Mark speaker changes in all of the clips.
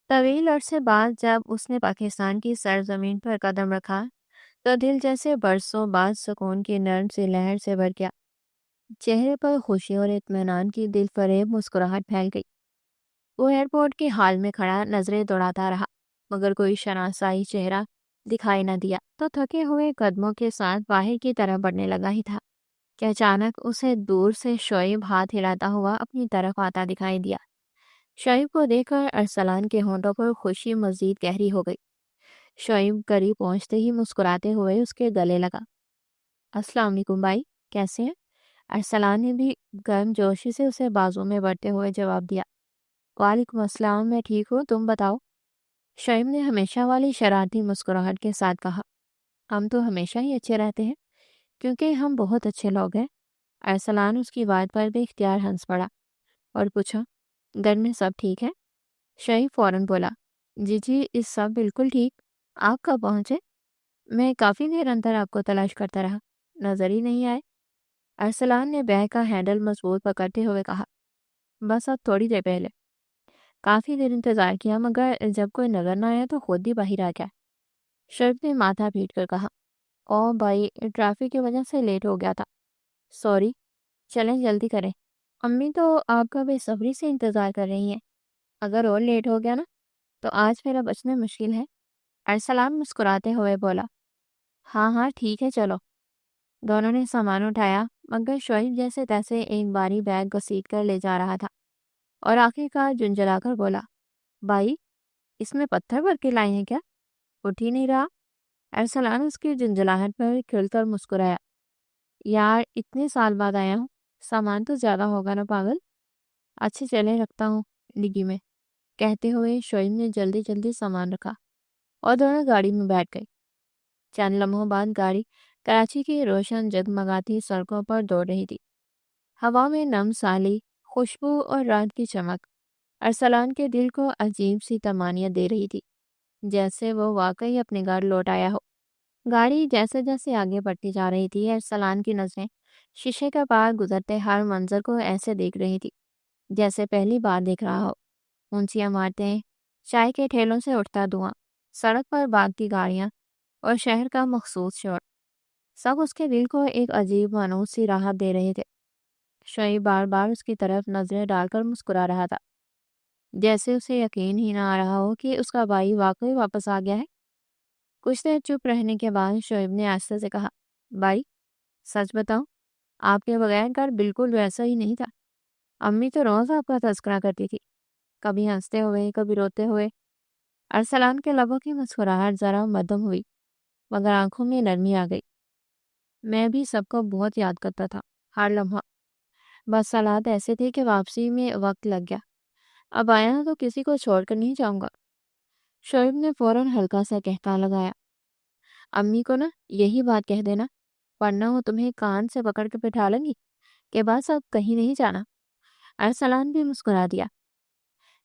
Speaker 1: طویل عرصے بعد جب اس نے پاکستان کی سرزمین پر قدم رکھا تو دل جیسے برسوں بعد سکون کی نرم سی لہر سے بھر گیا۔ چہرے پر خوشی اور اطمینان کی دل فریب مسکراہٹ پھیل گئی۔ وہ ایئرپورٹ کے ہال میں کھڑا نظریں دوڑاتا رہا، مگر کوئی شناسائی چہرہ دکھائی نہ دیا تو تھکے ہوئے قدموں کے ساتھ باہر کی طرف بڑھنے لگا ہی تھا کہ اچانک اسے دور سے شعیب ہاتھ ہلاتا ہوا اپنی طرف آتا دکھائی دیا۔ شعیب کو دیکھ کر ارسلان کے ہونٹوں پر خوشی مزید گہری ہو گئی۔ شعیب قریب پہنچتے ہی مسکراتے ہوئے اس کے گلے لگا۔ السلام علیکم بھائی، کیسے ہیں؟ ارسلان نے بھی گرم جوشی سے اسے بازو میں بڑھتے ہوئے جواب دیا۔ وعلیکم السلام، میں ٹھیک ہوں، تم بتاؤ؟ شعیب نے ہمیشہ والی شرارتی مسکراہٹ کے ساتھ کہا۔ ہم تو ہمیشہ ہی اچھے رہتے ہیں کیونکہ ہم بہت اچھے لوگ ہیں۔ ارسلان اس کی بات پر بے اختیار ہنس پڑا اور پوچھا، گھر میں سب ٹھیک ہے؟ شعیب فوراً بولا، جی اس سب بالکل ٹھیک۔ آپ کب پہنچے؟ میں کافی دیر اندر آپ کو تلاش کرتا رہا، نظر ہی نہیں آئے۔ ارسلان نے بیگ کا ہینڈل مضبوط پکڑتے ہوئے کہا، بس اب تھوڑی دیر پہلے۔ کافی دیر انتظار کیا مگر جب کوئی نظر نہ آیا تو خود ہی باہر آ گیا۔ شعیب نے ماتھا پیٹ کر کہا، او بھائی، ٹریفک کی وجہ سے لیٹ ہو گیا تھا، سوری۔ چلیں جلدی کریں، امی تو آپ کا بے صبری سے انتظار کر رہی ہیں۔ اگر اور لیٹ ہو گیا نا تو آج میرا بچنا مشکل ہے۔ ارسلان مسکراتے ہوئے بولا، ہاں ٹھیک ہے چلو۔ دونوں نے سامان اٹھایا مگر شعیب جیسے تیسے ایک باری بیگ گھسیٹ کر لے جا رہا تھا اور آخر کار جھنجھلا کر بولا، بھائی اس میں پتھر بھر کے لائے ہیں کیا؟ اٹھ ہی نہیں رہا۔ ارسلان اس کی جھنجھلاہٹ پر کھل کر مسکرایا، یار اتنے سال بعد آیا ہوں، سامان تو زیادہ ہوگا نا پاگل۔ اچھے چلے رکھتا ہوں ڈگی میں، کہتے ہوئے شعیب نے جلدی جلدی سامان رکھا اور دونوں گاڑی میں بیٹھ گئے۔ چند لمحوں بعد گاڑی کراچی کی روشن جگمگاتی سڑکوں پر دوڑ رہی تھی۔ ہوا میں نم سالی، خوشبو اور رات کی چمک ارسلان کے دل کو عجیب سی طمانینت دے رہی تھی، جیسے وہ واقعی اپنے گھر لوٹ آیا ہو۔ گاڑی جیسے جیسے آگے بڑھتی جا رہی تھی، ارسلان کی نظریں شیشے کے پار گزرتے ہر منظر کو ایسے دیکھ رہی تھی جیسے پہلی بار دیکھ رہا ہو۔ اونچی عمارتیں، چائے کے ٹھیلوں سے اٹھتا دھواں، سڑک پر بھاگتی گاڑیاں اور شہر کا مخصوص شور، سب اس کے دل کو ایک عجیب مانوس سی راحت دے رہے تھے۔ شعیب بار بار اس کی طرف نظریں ڈال کر مسکرا رہا تھا، جیسے اسے یقین ہی نہ آ رہا ہو کہ اس کا بھائی واقعی واپس آ گیا ہے۔ کچھ دیر چپ رہنے کے بعد شعیب نے آہستہ سے کہا، بھائی سچ بتاؤں، آپ کے بغیر گھر بالکل ویسا ہی نہیں تھا۔ امی تو روز آپ کا تذکرہ کرتی تھی، کبھی ہنستے ہوئے کبھی روتے ہوئے۔ ارسلان کے لبوں کی مسکراہٹ ذرا مدھم ہوئی مگر آنکھوں میں نرمی آ گئی۔ میں بھی سب کو بہت یاد کرتا تھا، ہر لمحہ، بس حالات ایسے تھے کہ واپسی میں وقت لگ گیا۔ اب آیا تو کسی کو چھوڑ کر نہیں جاؤں گا۔ شعیب نے فوراً ہلکا سا کہتا لگایا، امی کو نا یہی بات کہہ دینا، ورنہ وہ تمہیں کان سے پکڑ کے بٹھا لیں گی کہ بس اب کہیں نہیں جانا۔ ارسلان بھی مسکرا دیا۔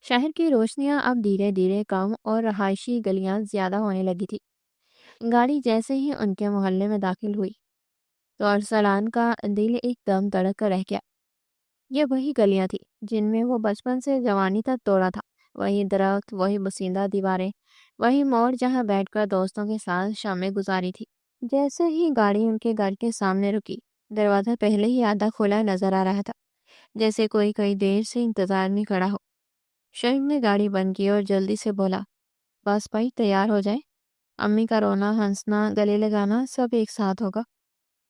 Speaker 1: شہر کی روشنیاں اب دھیرے دھیرے کم اور رہائشی گلیاں زیادہ ہونے لگی تھی۔ گاڑی جیسے ہی ان کے محلے میں داخل ہوئی تو ارسلان کا دل ایک دم دھڑک کر رہ گیا۔ یہ وہی گلیاں تھیں جن میں وہ بچپن سے جوانی تک دوڑا تھا، وہی درخت، وہی بسندہ دیواریں، وہی موڑ جہاں بیٹھ کر دوستوں کے ساتھ شامیں گزاری تھی۔ جیسے ہی گاڑی ان کے گھر کے سامنے رکی، دروازہ پہلے ہی آدھا کھلا نظر آ رہا تھا، جیسے کوئی کئی دیر سے انتظار میں کھڑا ہو۔ شعیب نے گاڑی بند کی اور جلدی سے بولا، بس بھائی تیار ہو جائے، امی کا رونا، ہنسنا، گلے لگانا سب ایک ساتھ ہوگا۔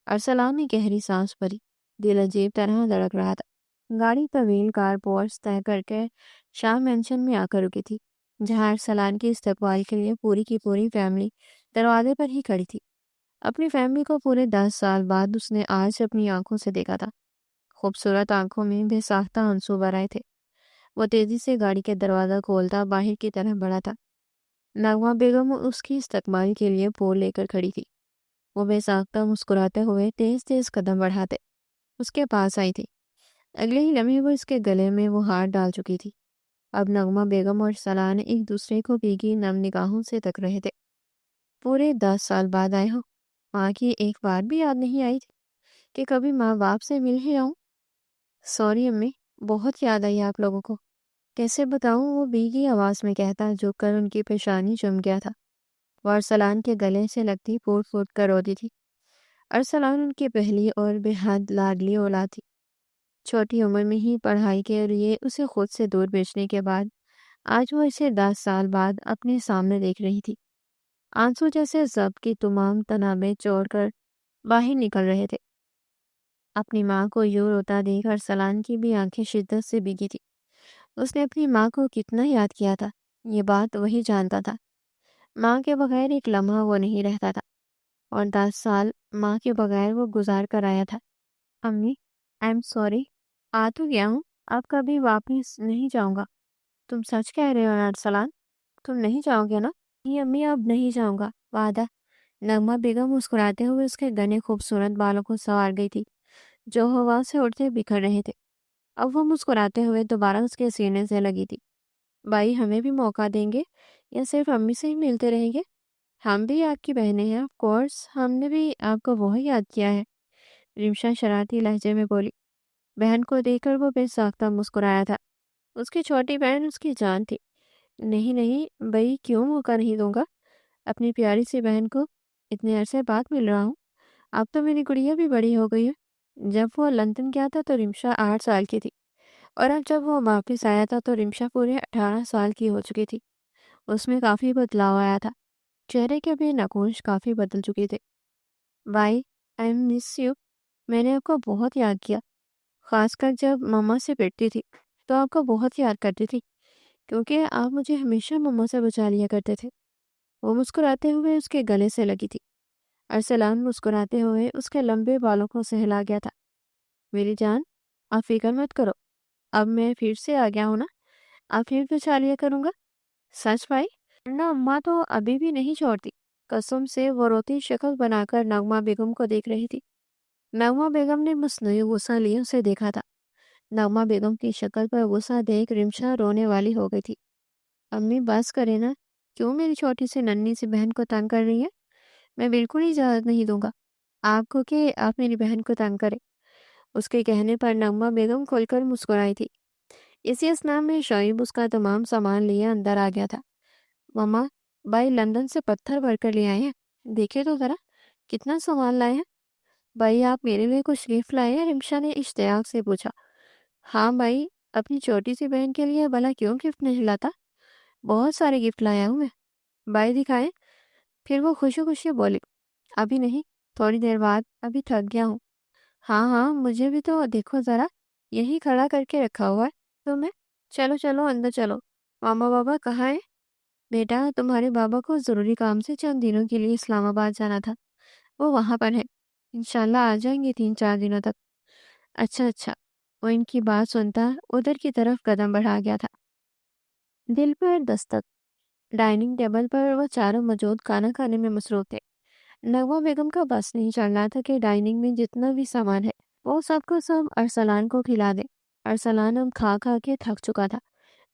Speaker 1: ارسلان نے گہری سانس بھری، دل عجیب طرح دھڑک رہا تھا۔ گاڑی طویل کار پورس طے کر کے شاہ مینشن میں آ کر رکی تھی، جہاں ارسلان کی استقبال کے لیے پوری کی پوری فیملی دروازے پر ہی کھڑی تھی۔ اپنی فیملی کو پورے 10 سال بعد اس نے آج اپنی آنکھوں سے دیکھا تھا۔ خوبصورت آنکھوں میں بے ساختہ آنسو بھر آئے تھے۔ وہ تیزی سے گاڑی کے دروازہ کھولتا باہر کی طرف بڑھا تھا۔ نغمہ بیگم اس کی استقبال کے لیے پھول لے کر کھڑی تھی۔ وہ بے ساختہ مسکراتے ہوئے تیز تیز قدم بڑھاتے اس کے پاس آئی تھی۔ اگلے ہی لمحے وہ اس کے گلے میں وہ ہاتھ ڈال چکی تھی۔ اب نغمہ بیگم اور ارسلان ایک دوسرے کو بھیگی نم نگاہوں سے تک رہے تھے۔ پورے 10 سال بعد آئے ہو، ماں کی ایک بار بھی یاد نہیں آئی تھی کہ کبھی ماں باپ سے مل ہی آؤں؟ سوری امی، بہت یاد آئی آپ لوگوں کو۔ کیسے بتاؤں، وہ بھیگی آواز میں کہتا جو کر ان کی پیشانی چم گیا تھا۔ وہ ارسلان کے گلے سے لگتی پھوٹ پھوٹ کر روتی تھی۔ ارسلان ان کی پہلی اور بے حد لاڈلی اولاد تھی۔ چھوٹی عمر میں ہی پڑھائی کے لیے اسے خود سے دور بھیجنے کے بعد آج وہ اسے 10 سال بعد اپنے سامنے دیکھ رہی تھی۔ آنسو جیسے ضبط کی تمام تنابیں چھوڑ کر باہر نکل رہے تھے۔ اپنی ماں کو یوں روتا دیکھ ارسلان کی بھی آنکھیں شدت سے بھیگی تھی۔ اس نے اپنی ماں کو کتنا یاد کیا تھا، یہ بات وہی جانتا تھا۔ ماں کے بغیر ایک لمحہ وہ نہیں رہتا تھا، اور 10 سال ماں کے بغیر وہ گزار کر آیا تھا۔ امی، آئی ایم سوری، آ تو گیا ہوں، اب کبھی واپس نہیں جاؤں گا۔ تم سچ کہہ رہے ہو نا ارسلان؟ تم نہیں جاؤ گے نا؟ نہیں امی، اب نہیں جاؤں گا، وعدہ۔ نغمہ بیگم مسکراتے ہوئے اس کے گھنے خوبصورت بالوں کو سنوار گئی تھی جو ہوا سے اڑتے بکھر رہے تھے۔ اب وہ مسکراتے ہوئے دوبارہ اس کے سینے سے لگی تھی۔ بھائی، ہمیں بھی موقع دیں گے یا صرف امی سے ہی ملتے رہیں گے؟ ہم بھی آپ کی بہنیں ہیں، آف کورس، ہم نے بھی آپ کو وہی یاد کیا ہے، رمشا شرارتی لہجے میں بولی۔ بہن کو دیکھ کر وہ بے ساختہ مسکرایا تھا۔ اس کی چھوٹی بہن اس کی جان تھی۔ نہیں نہیں بھائی، کیوں موقع نہیں دوں گا؟ اپنی پیاری سی بہن کو اتنے عرصے بعد مل رہا ہوں۔ اب تو میری گڑیا بھی بڑی ہو گئی ہے۔ جب وہ لندن گیا تھا تو رمشا 8 سال کی تھی، اور اب جب وہ واپس آیا تھا تو رمشا پورے 18 سال کی ہو چکی تھی۔ اس میں کافی بدلاؤ آیا تھا، چہرے کے بھی نقوش کافی بدل چکے تھے۔ بھائی، آئی مس یو، میں نے آپ کو بہت یاد کیا، خاص کر جب مما سے پٹتی تھی تو آپ کو بہت یاد کرتی تھی، کیونکہ آپ مجھے ہمیشہ مما سے بچا لیا کرتے تھے۔ وہ مسکراتے ہوئے اس کے گلے سے لگی تھی۔ ارسلان مسکراتے ہوئے اس کے لمبے بالوں کو سہلا گیا تھا۔ میری جان، آپ فکر مت کرو، اب میں پھر سے آ گیا ہوں نا، اب پھر بچا لیا کروں گا۔ سچ بھائی؟ ورنہ اماں تو ابھی بھی نہیں چھوڑتی۔ قسم سے وہ روتی شکل بنا کر نغمہ بیگم کو دیکھ رہی تھی۔ نغمہ بیگم نے مصنوعی غصہ لیے اسے دیکھا تھا۔ نغمہ بیگم کی شکل پر غصہ دیکھ رمشا رونے والی ہو گئی تھی۔ امی بس کرے نا، کیوں میری چھوٹی سی ننھی سی بہن کو تنگ کر رہی ہے؟ میں بالکل اجازت نہیں دوں گا آپ کو کہ آپ میری بہن کو تنگ کرے۔ اس کے کہنے پر نغمہ بیگم کھل کر مسکرائی تھی۔ اسی اثناء میں شعیب اس کا تمام سامان لیے اندر آ گیا تھا۔ مما، بھائی لندن سے پتھر بھر کر لے آئے ہیں، دیکھے تو ذرا کتنا سامان لائے ہیں۔ بھائی، آپ میرے لیے کچھ گفٹ لائے ہیں؟ رمشا نے اشتیاق سے پوچھا۔ ہاں بھائی، اپنی چھوٹی سی بہن کے لیے بھلا کیوں گفٹ نہیں لاتا؟ بہت سارے گفٹ لایا ہوں میں۔ بھائی دکھائے؟ پھر وہ خوشی خوشی بولی۔ ابھی نہیں، تھوڑی دیر بعد، ابھی تھک گیا ہوں۔ ہاں ہاں، مجھے بھی تو دیکھو ذرا، یہی کھڑا کر کے رکھا ہوا ہے تمہیں۔ چلو چلو اندر چلو۔ ماما بابا کہاں ہے؟ بیٹا، تمہارے بابا کو ضروری کام سے چند دنوں کے لیے اسلام آباد جانا تھا، وہ وہاں پر ہے، انشاءاللہ آ جائیں گے 3-4 دنوں تک۔ اچھا اچھا۔ وہ ان کی بات سنتا ادھر کی طرف قدم بڑھا گیا تھا۔ دل پر دستک۔ ڈائننگ ٹیبل پر وہ چاروں موجود کھانا کھانے میں مصروف تھے۔ نغمہ بیگم کا بس نہیں چل رہا تھا کہ ڈائننگ میں جتنا بھی سامان ہے وہ سب کو سب ارسلان کو کھلا دے۔ ارسلان اب کھا کھا کے تھک چکا تھا،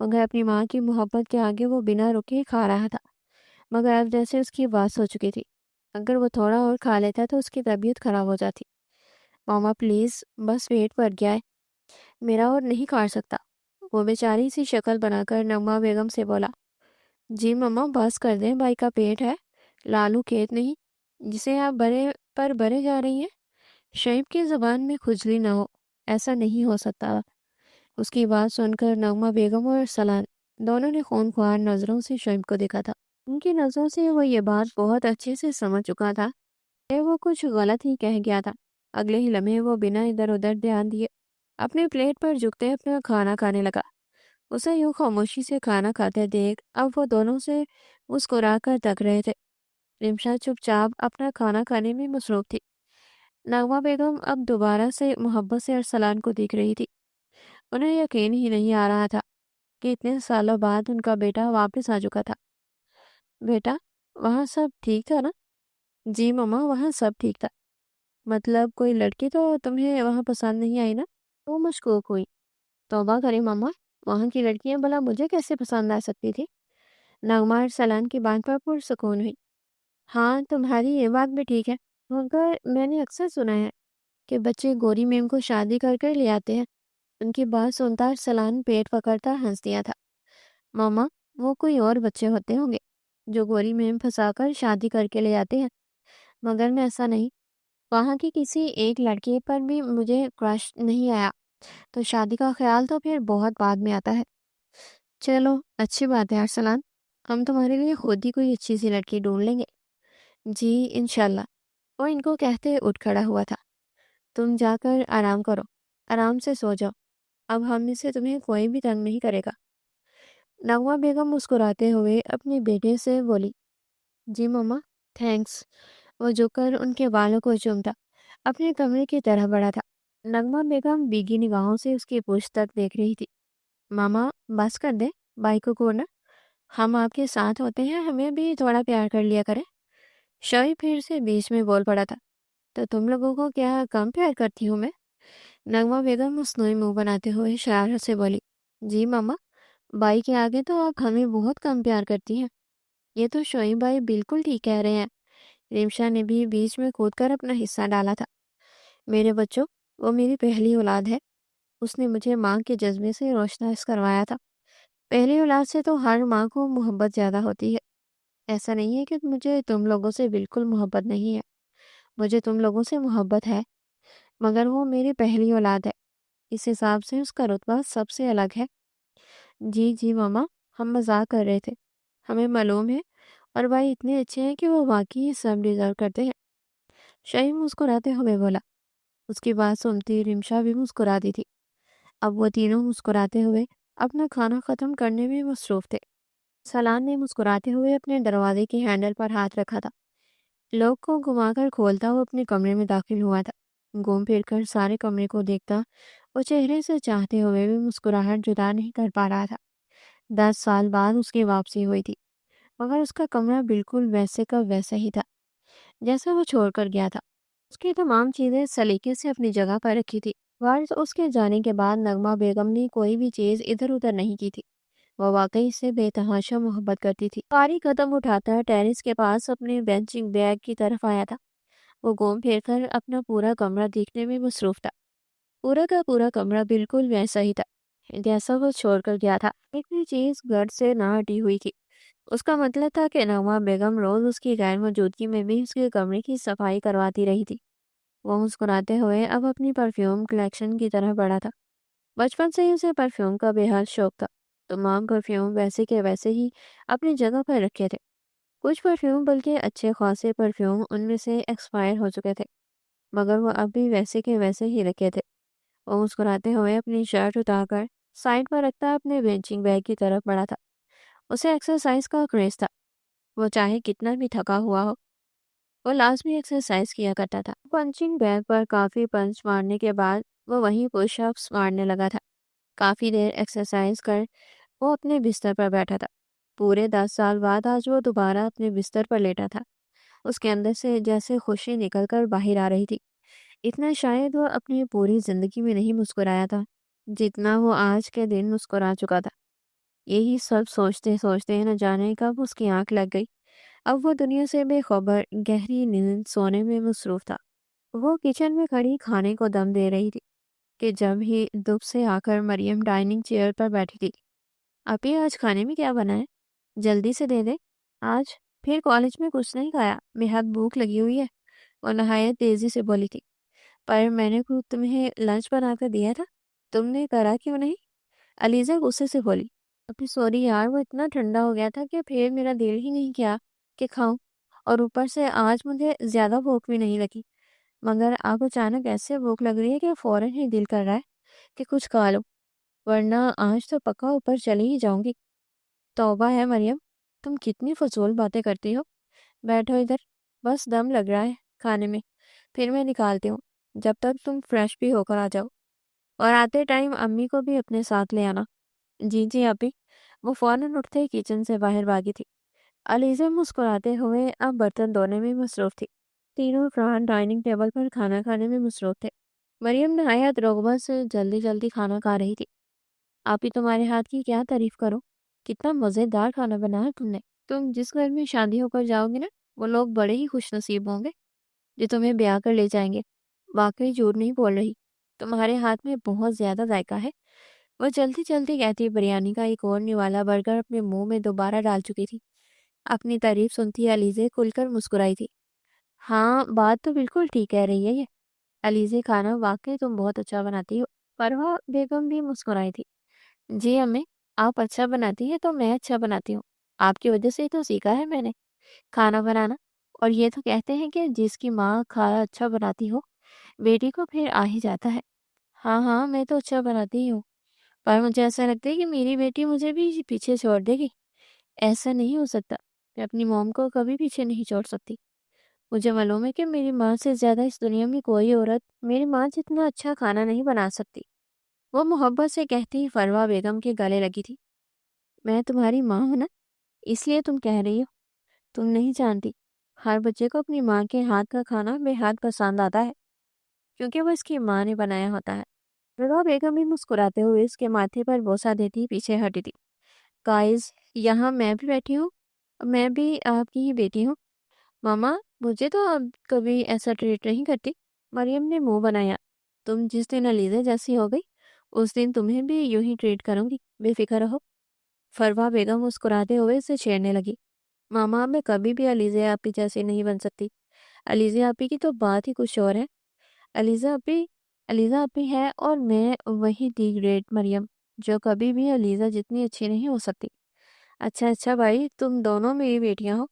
Speaker 1: مگر اپنی ماں کی محبت کے آگے وہ بنا رکے کھا رہا تھا۔ مگر اب جیسے اس کی بات ہو چکی تھی، اگر وہ تھوڑا اور کھا لیتا تو اس کی طبیعت خراب ہو جاتی۔ ماما پلیز، بس پیٹ بھر گیا ہے، میرا اور نہیں کھا سکتا، وہ بیچاری سی شکل بنا کر نغمہ بیگم سے بولا۔ جی ماما، بس کر دیں، بھائی کا پیٹ ہے، لالو کھیت نہیں جسے آپ بڑے پر بڑے جا رہی ہیں۔ شعیب کی زبان میں کھجلی نہ ہو، ایسا نہیں ہو سکتا۔ اس کی بات سن کر نغمہ بیگم اور ارسلان دونوں نے خونخوار نظروں سے شعیب کو دیکھا تھا۔ ان کی نظروں سے وہ یہ بات بہت اچھے سے سمجھ چکا تھا کہ وہ کچھ غلط ہی کہہ گیا تھا۔ اگلے ہی لمحے وہ بنا ادھر ادھر دھیان دیے اپنے پلیٹ پر جھکتے اپنا کھانا کھانے لگا۔ اسے یوں خاموشی سے کھانا کھاتے دیکھ اب وہ دونوں سے مسکرا کر تک رہے تھے۔ رمشا چپ چاپ اپنا کھانا کھانے میں مصروف تھی۔ نغمہ بیگم اب دوبارہ سے محبت سے ارسلان کو دیکھ رہی تھی۔ انہیں یقین ہی نہیں آ رہا تھا کہ اتنے سالوں بعد ان کا بیٹا واپس آ چکا تھا۔ بیٹا، وہاں سب ٹھیک تھا نا؟ جی مما، وہاں سب ٹھیک تھا۔ مطلب کوئی لڑکی تو تمہیں وہاں پسند نہیں آئی نا؟ وہ مشکوک ہوئی۔ توبہ کرے مما، وہاں کی لڑکیاں بھلا مجھے کیسے پسند آ سکتی تھی؟ نغمہ ارسلان کی بات پر پرسکون ہوئی۔ ہاں، تمہاری یہ بات بھی ٹھیک ہے، مگر میں نے اکثر سنا ہے کہ بچے گوری میم کو شادی کر کر لے آتے ہیں۔ ان کی بات سنتا ارسلان پیٹ پکڑتا ہنس دیا تھا۔ ماما، وہ کوئی اور بچے ہوتے ہوں گے جو گوری میں پھنسا کر شادی کر کے لے آتے ہیں، مگر میں ایسا نہیں۔ وہاں کی کسی ایک لڑکی پر بھی مجھے کرش نہیں آیا، تو شادی کا خیال تو پھر بہت بعد میں آتا ہے۔ چلو اچھی بات ہے ارسلان، ہم تمہارے لیے خود ہی کوئی اچھی سی لڑکی ڈھونڈ لیں گے۔ جی انشاءاللہ۔ وہ ان کو کہتے اٹھ کھڑا ہوا تھا۔ تم جا کر آرام کرو، آرام سے سو جاؤ، اب ہم میں سے تمہیں کوئی بھی تنگ نہیں کرے گا۔ نغمہ بیگم مسکراتے ہوئے اپنے بیٹے سے بولی، جی مما، تھینکس۔ وہ جھک کر ان کے بالوں کو چومتا اپنے کمرے کی طرح بڑھا تھا۔ نغمہ بیگم بیگی نگاہوں سے اس کی پشت تک دیکھ رہی تھی۔ ماما بس کر دے بائی کو کورنا، ہم آپ کے ساتھ ہوتے ہیں، ہمیں بھی تھوڑا پیار کر لیا کرے۔ شوی پھر سے بیچ میں بول پڑا تھا، تو تم لوگوں کو کیا کم پیار کرتی ہوں میں؟ نغمہ بیگم مصنوعی منہ بناتے ہوئے شرارت سے بولی، جی ماما، بائی کے آگے تو آپ ہمیں بہت کم پیار کرتی ہیں۔ یہ تو شوئی بائی بالکل ٹھیک کہہ رہے ہیں۔ ریمشا نے بھی بیچ میں کود کر اپنا حصہ ڈالا تھا۔ میرے بچوں، وہ میری پہلی اولاد ہے، اس نے مجھے ماں کے جذبے سے روشناس کروایا تھا۔ پہلی اولاد سے تو ہر ماں کو محبت زیادہ ہوتی ہے۔ ایسا نہیں ہے کہ مجھے تم لوگوں سے بالکل محبت نہیں ہے، مجھے تم لوگوں سے محبت ہے، مگر وہ میری پہلی اولاد ہے، اس حساب سے اس کا رتبہ سب سے الگ ہے۔ جی جی ماما، ہم مذاق کر رہے تھے، ہمیں معلوم ہے، اور بھائی اتنے اچھے ہیں کہ وہ واقعی سب ڈیزرو کرتے ہیں۔ شہیم مسکراتے ہوئے بولا۔ اس کی بات سنتی رمشا بھی مسکراتی تھی۔ اب وہ تینوں مسکراتے ہوئے اپنا کھانا ختم کرنے میں مصروف تھے۔ سلان نے مسکراتے ہوئے اپنے دروازے کے ہینڈل پر ہاتھ رکھا تھا۔ لوگ کو گھما کر کھولتا وہ اپنے کمرے میں داخل ہوا تھا۔ گھوم پھر کر سارے کمرے کو دیکھتا وہ چہرے سے چاہتے ہوئے بھی مسکراہٹ جدا نہیں کر پا رہا تھا۔ 10 سال بعد اس کی واپسی ہوئی تھی، مگر اس کا کمرہ بالکل ویسے کا ویسا ہی تھا جیسا وہ چھوڑ کر گیا تھا۔ اس کی تمام چیزیں سلیقے سے اپنی جگہ پر رکھی تھی۔ وارث اس کے جانے کے بعد نغمہ بیگم نے کوئی بھی چیز ادھر ادھر نہیں کی تھی۔ وہ واقعی اس سے بے تحاشا محبت کرتی تھی۔ ساری قدم اٹھاتا ٹیرس کے پاس اپنے بینچنگ بیگ کی طرف آیا تھا۔ وہ گھوم پھر کر اپنا پورا کمرہ دیکھنے میں مصروف تھا۔ پورا کا پورا کمرہ بالکل ویسا ہی تھا جیسا وہ چھوڑ کر گیا تھا۔ ایک بھی چیز گھر سے نہ ہٹی ہوئی تھی۔ اس کا مطلب تھا کہ نغمہ بیگم روز اس کی غیر موجودگی میں بھی اس کے کمرے کی صفائی کرواتی رہی تھی۔ وہ مسکراتے ہوئے اب اپنی پرفیوم کلیکشن کی طرف بڑھا تھا۔ بچپن سے ہی اسے پرفیوم کا بے حد شوق تھا۔ تمام پرفیوم ویسے کے ویسے ہی اپنی جگہ پر رکھے تھے۔ کچھ پرفیوم بلکہ اچھے خاصے پرفیوم ان میں سے ایکسپائر ہو چکے تھے، مگر وہ اب بھی ویسے کے ویسے ہی رکھے تھے۔ وہ مسکراتے ہوئے اپنی شرٹ اتار کر سائڈ پر رکھتا اپنے بینچنگ بیگ کی طرف بڑھا تھا۔ اسے ایکسرسائز کا کریز تھا۔ وہ چاہے کتنا بھی تھکا ہوا ہو، وہ لازمی ایکسرسائز کیا کرتا تھا۔ پنچنگ بیگ پر کافی پنچ مارنے کے بعد وہ وہیں پش اپس مارنے لگا تھا۔ کافی دیر ایکسرسائز کر وہ اپنے بستر پر بیٹھا تھا۔ پورے 10 سال بعد آج وہ دوبارہ اپنے بستر پر لیٹا تھا۔ اس کے اندر سے جیسے خوشی نکل کر باہر آ رہی تھی۔ اتنا شاید وہ اپنی پوری زندگی میں نہیں مسکرایا تھا جتنا وہ آج کے دن مسکرا چکا تھا۔ یہی سب سوچتے سوچتے نہ جانے کب اس کی آنکھ لگ گئی۔ اب وہ دنیا سے بے خبر گہری نیند سونے میں مصروف تھا۔ وہ کچن میں کھڑی کھانے کو دم دے رہی تھی کہ جب ہی دب سے آ کر مریم ڈائننگ چیئر پر بیٹھی تھی۔ اپی آج کھانے میں کیا بنا ہے؟ جلدی سے دے دے، آج پھر کالج میں کچھ نہیں کھایا، بےحد بھوک لگی ہوئی ہے، وہ نہایت تیزی سے بولی تھی۔ پر میں نے خود تمہیں لنچ بنا کر دیا تھا، تم نے کرا کیوں نہیں؟ علیزہ غصے سے بولی۔ اپی سوری یار، وہ اتنا ٹھنڈا ہو گیا تھا کہ پھر میرا دل ہی نہیں کیا کہ کھاؤں، اور اوپر سے آج مجھے زیادہ بھوک بھی نہیں لگی، مگر اب اچانک ایسے بھوک لگ رہی ہے کہ فوراً ہی دل کر رہا ہے کہ کچھ کھا لو، ورنہ آج تو پکا اوپر چلی ہی جاؤں گی۔ توبہ ہے مریم، تم کتنی فضول باتیں کرتی ہو۔ بیٹھو ادھر، بس دم لگ رہا ہے کھانے میں، پھر میں نکالتی ہوں، جب تک تم فریش بھی ہو کر آ جاؤ، اور آتے ٹائم امی کو بھی اپنے ساتھ لے آنا۔ جی جی اپی۔ وہ فوراً اٹھتے کچن سے باہر بھاگی تھی۔ علیزہ مسکراتے ہوئے اب برتن دھونے میں مصروف تھی۔ تینوں افراد ڈائننگ ٹیبل پر کھانا کھانے میں مصروف تھے۔ مریم نہایت رغبت سے جلدی جلدی کھانا کھا رہی تھی۔ آپی تمہارے ہاتھ کی کیا تعریف کرو، کتنا مزیدار کھانا بنایا تم نے۔ تم جس گھر میں شادی ہو کر جاؤ گی نا، وہ لوگ بڑے ہی خوش نصیب ہوں گے جو تمہیں بیاہ کر لے جائیں گے۔ واقعی جھوٹ نہیں بول رہی۔ तुम्हारे हाथ में बहुत ज़्यादा जायका है। वो चलती चलती कहती बिरयानी का एक और निवाला बर्गर अपने मुंह में दोबारा डाल चुकी थी। अपनी तारीफ सुनती अलीज़े खुलकर मुस्कुराई थी। हाँ, बात तो बिल्कुल ठीक कह रही है ये। अलीज़े, खाना वाक़ई तुम बहुत अच्छा बनाती हो। फरवा बेगम भी मुस्कुराई थी। जी अम्मी, आप अच्छा बनाती हैं तो मैं अच्छा बनाती हूँ। आपकी वजह से ही तो सीखा है मैंने खाना बनाना। और ये तो कहते हैं कि जिसकी माँ खाना अच्छा बनाती हो, बेटी को फिर आ ही जाता है। हाँ, हाँ, मैं तो अच्छा बनाती ही हूँ, पर मुझे ऐसा लगता है कि मेरी बेटी मुझे भी पीछे छोड़ देगी। ऐसा नहीं हो सकता। मैं अपनी मॉम को कभी पीछे नहीं छोड़ सकती। मुझे मालूम है कि मेरी माँ से ज़्यादा इस दुनिया में कोई औरत मेरी माँ जितना अच्छा खाना नहीं बना सकती। वो मोहब्बत से कहती ही फरवा बेगम के गले लगी थी। मैं तुम्हारी माँ हूँ ना, इसलिए तुम कह रही हो। तुम नहीं जानती, हर बच्चे को अपनी माँ के हाथ का खाना बेहद पसंद आता है, क्योंकि वो इसकी माँ ने बनाया होता है। फरवा बेगम भी मुस्कुराते हुए इसके माथे पर बोसा देती पीछे हटी थी। गाइस, यहाँ मैं भी बैठी हूँ। मैं भी आपकी ही बेटी हूँ। मामा, मुझे तो अब कभी ऐसा ट्रीट नहीं करती। मरियम ने मुंह बनाया। तुम जिस दिन अलीज़ा जैसी हो गई, उस दिन तुम्हें भी यूं ही ट्रीट करूंगी, बेफिक्र रहो। फरवा बेगम मुस्कुराते हुए उसे छेड़ने लगी। मामा, मैं कभी भी अलीज़ा आपी जैसी नहीं बन सकती। अलीज़ा आपी की तो बात ही कुछ और है। अलीज़ा आपी अलीज़ा आपी है, और मैं वही दी ग्रेट मरियम, जो कभी भी अलीज़ा जितनी अच्छी नहीं हो सकती। अच्छा अच्छा भाई, तुम दोनों मेरी बेटियां हो।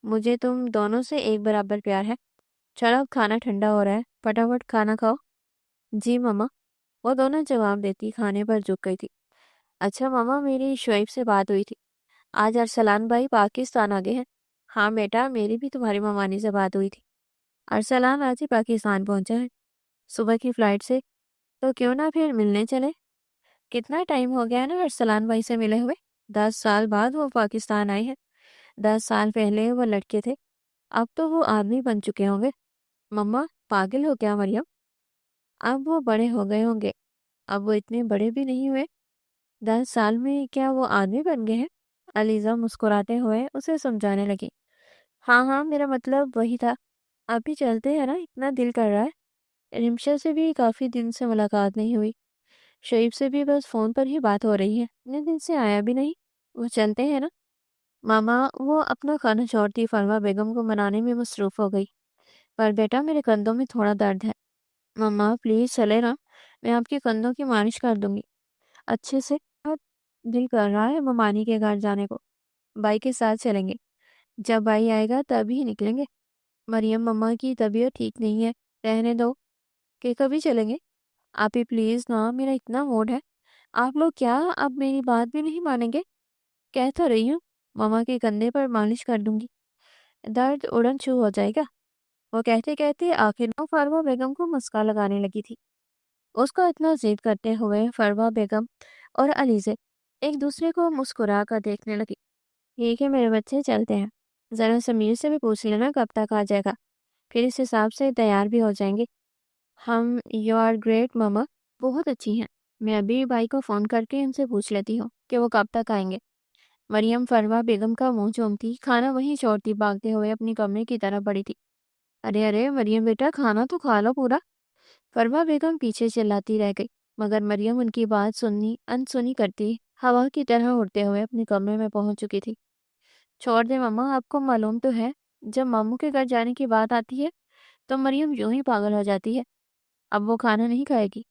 Speaker 1: मुझे तुम दोनों से एक बराबर प्यार है। चलो, अब खाना ठंडा हो रहा है, फटाफट खाना खाओ। जी मम्मा, वो दोनों जवाब देती खाने पर झुक गई थी। अच्छा मामा, मेरी शुएब से बात हुई थी। आज अरसलान भाई पाकिस्तान आ गए हैं। हाँ बेटा, मेरी भी तुम्हारी ममानी से बात हुई थी। अरसलान आज ही पाकिस्तान पहुंचा है, सुबह की फ्लाइट से। तो क्यों ना फिर मिलने चले। कितना टाइम हो गया है ना अरसलान भाई से मिले हुए। 10 साल बाद वो पाकिस्तान आए हैं। 10 साल पहले वो लड़के थे, अब तो वो आदमी बन चुके होंगे। मम्मा, पागल हो क्या मरियम? अब वो बड़े हो गए होंगे। अब वो इतने बड़े भी नहीं हुए। 10 साल में क्या वो आदमी बन गए हैं? अलीज़ा मुस्कुराते हुए उसे समझाने लगी। हाँ हाँ, मेरा मतलब वही था। अभी चलते हैं ना, इतना दिल कर रहा है। रिमशा से भी काफ़ी दिन से मुलाकात नहीं हुई। शरीफ से भी बस फ़ोन पर ही बात हो रही है। इतने दिन से आया भी नहीं। वो चलते हैं ना। मामा, वो अपना खाना छोड़ती फरवा बेगम को मनाने में मसरूफ़ हो गई। पर बेटा, मेरे कंधों में थोड़ा दर्द है। मम्मा प्लीज़ चले ना, मैं आपके कंधों की मालिश कर दूंगी अच्छे से। बहुत दिल कर रहा है ममानी के घर जाने को। भाई के साथ चलेंगे। जब भाई आएगा तभी निकलेंगे। मरियम, मम्मा की तबीयत ठीक नहीं है, रहने दो, कि कभी चलेंगे। आप ही प्लीज़ ना, मेरा इतना मूड है। आप लोग क्या अब मेरी बात भी नहीं मानेंगे? कह तो रही हूँ, मम्मा के कंधे पर मालिश कर दूंगी, दर्द उड़न छू हो जाएगा। वो कहते कहते आखिर में फरवा बेगम को मुस्का लगाने लगी थी। उसको इतना जिद करते हुए फरवा बेगम और अलीज़े एक दूसरे को मुस्कुरा कर देखने लगी। ठीक है मेरे बच्चे, चलते हैं। ज़रा समीर से भी पूछ लेना कब तक आ जाएगा, फिर इस हिसाब से तैयार भी हो जाएंगे हम। यू आर ग्रेट ममा, बहुत अच्छी हैं। मैं अभी भाई को फ़ोन करके उनसे पूछ लेती हूँ कि वो कब तक आएंगे। मरियम फरवा बेगम का मुंह चूमती खाना वहीं छोड़ती भागते हुए अपनी कमरे की तरफ बढ़ी थी। अरे अरे मरियम बेटा, खाना तो खा लो पूरा। फरमा बेगम पीछे चिल्लाती रह गई, मगर मरियम उनकी बात सुननी अनसुनी करती हवा की तरह उड़ते हुए अपने कमरे में पहुंच चुकी थी। छोड़ दे मम्मा, आपको मालूम तो है, जब मामू के घर जाने की बात आती है तो मरियम यूं ही पागल हो जाती है। अब वो खाना नहीं खाएगी,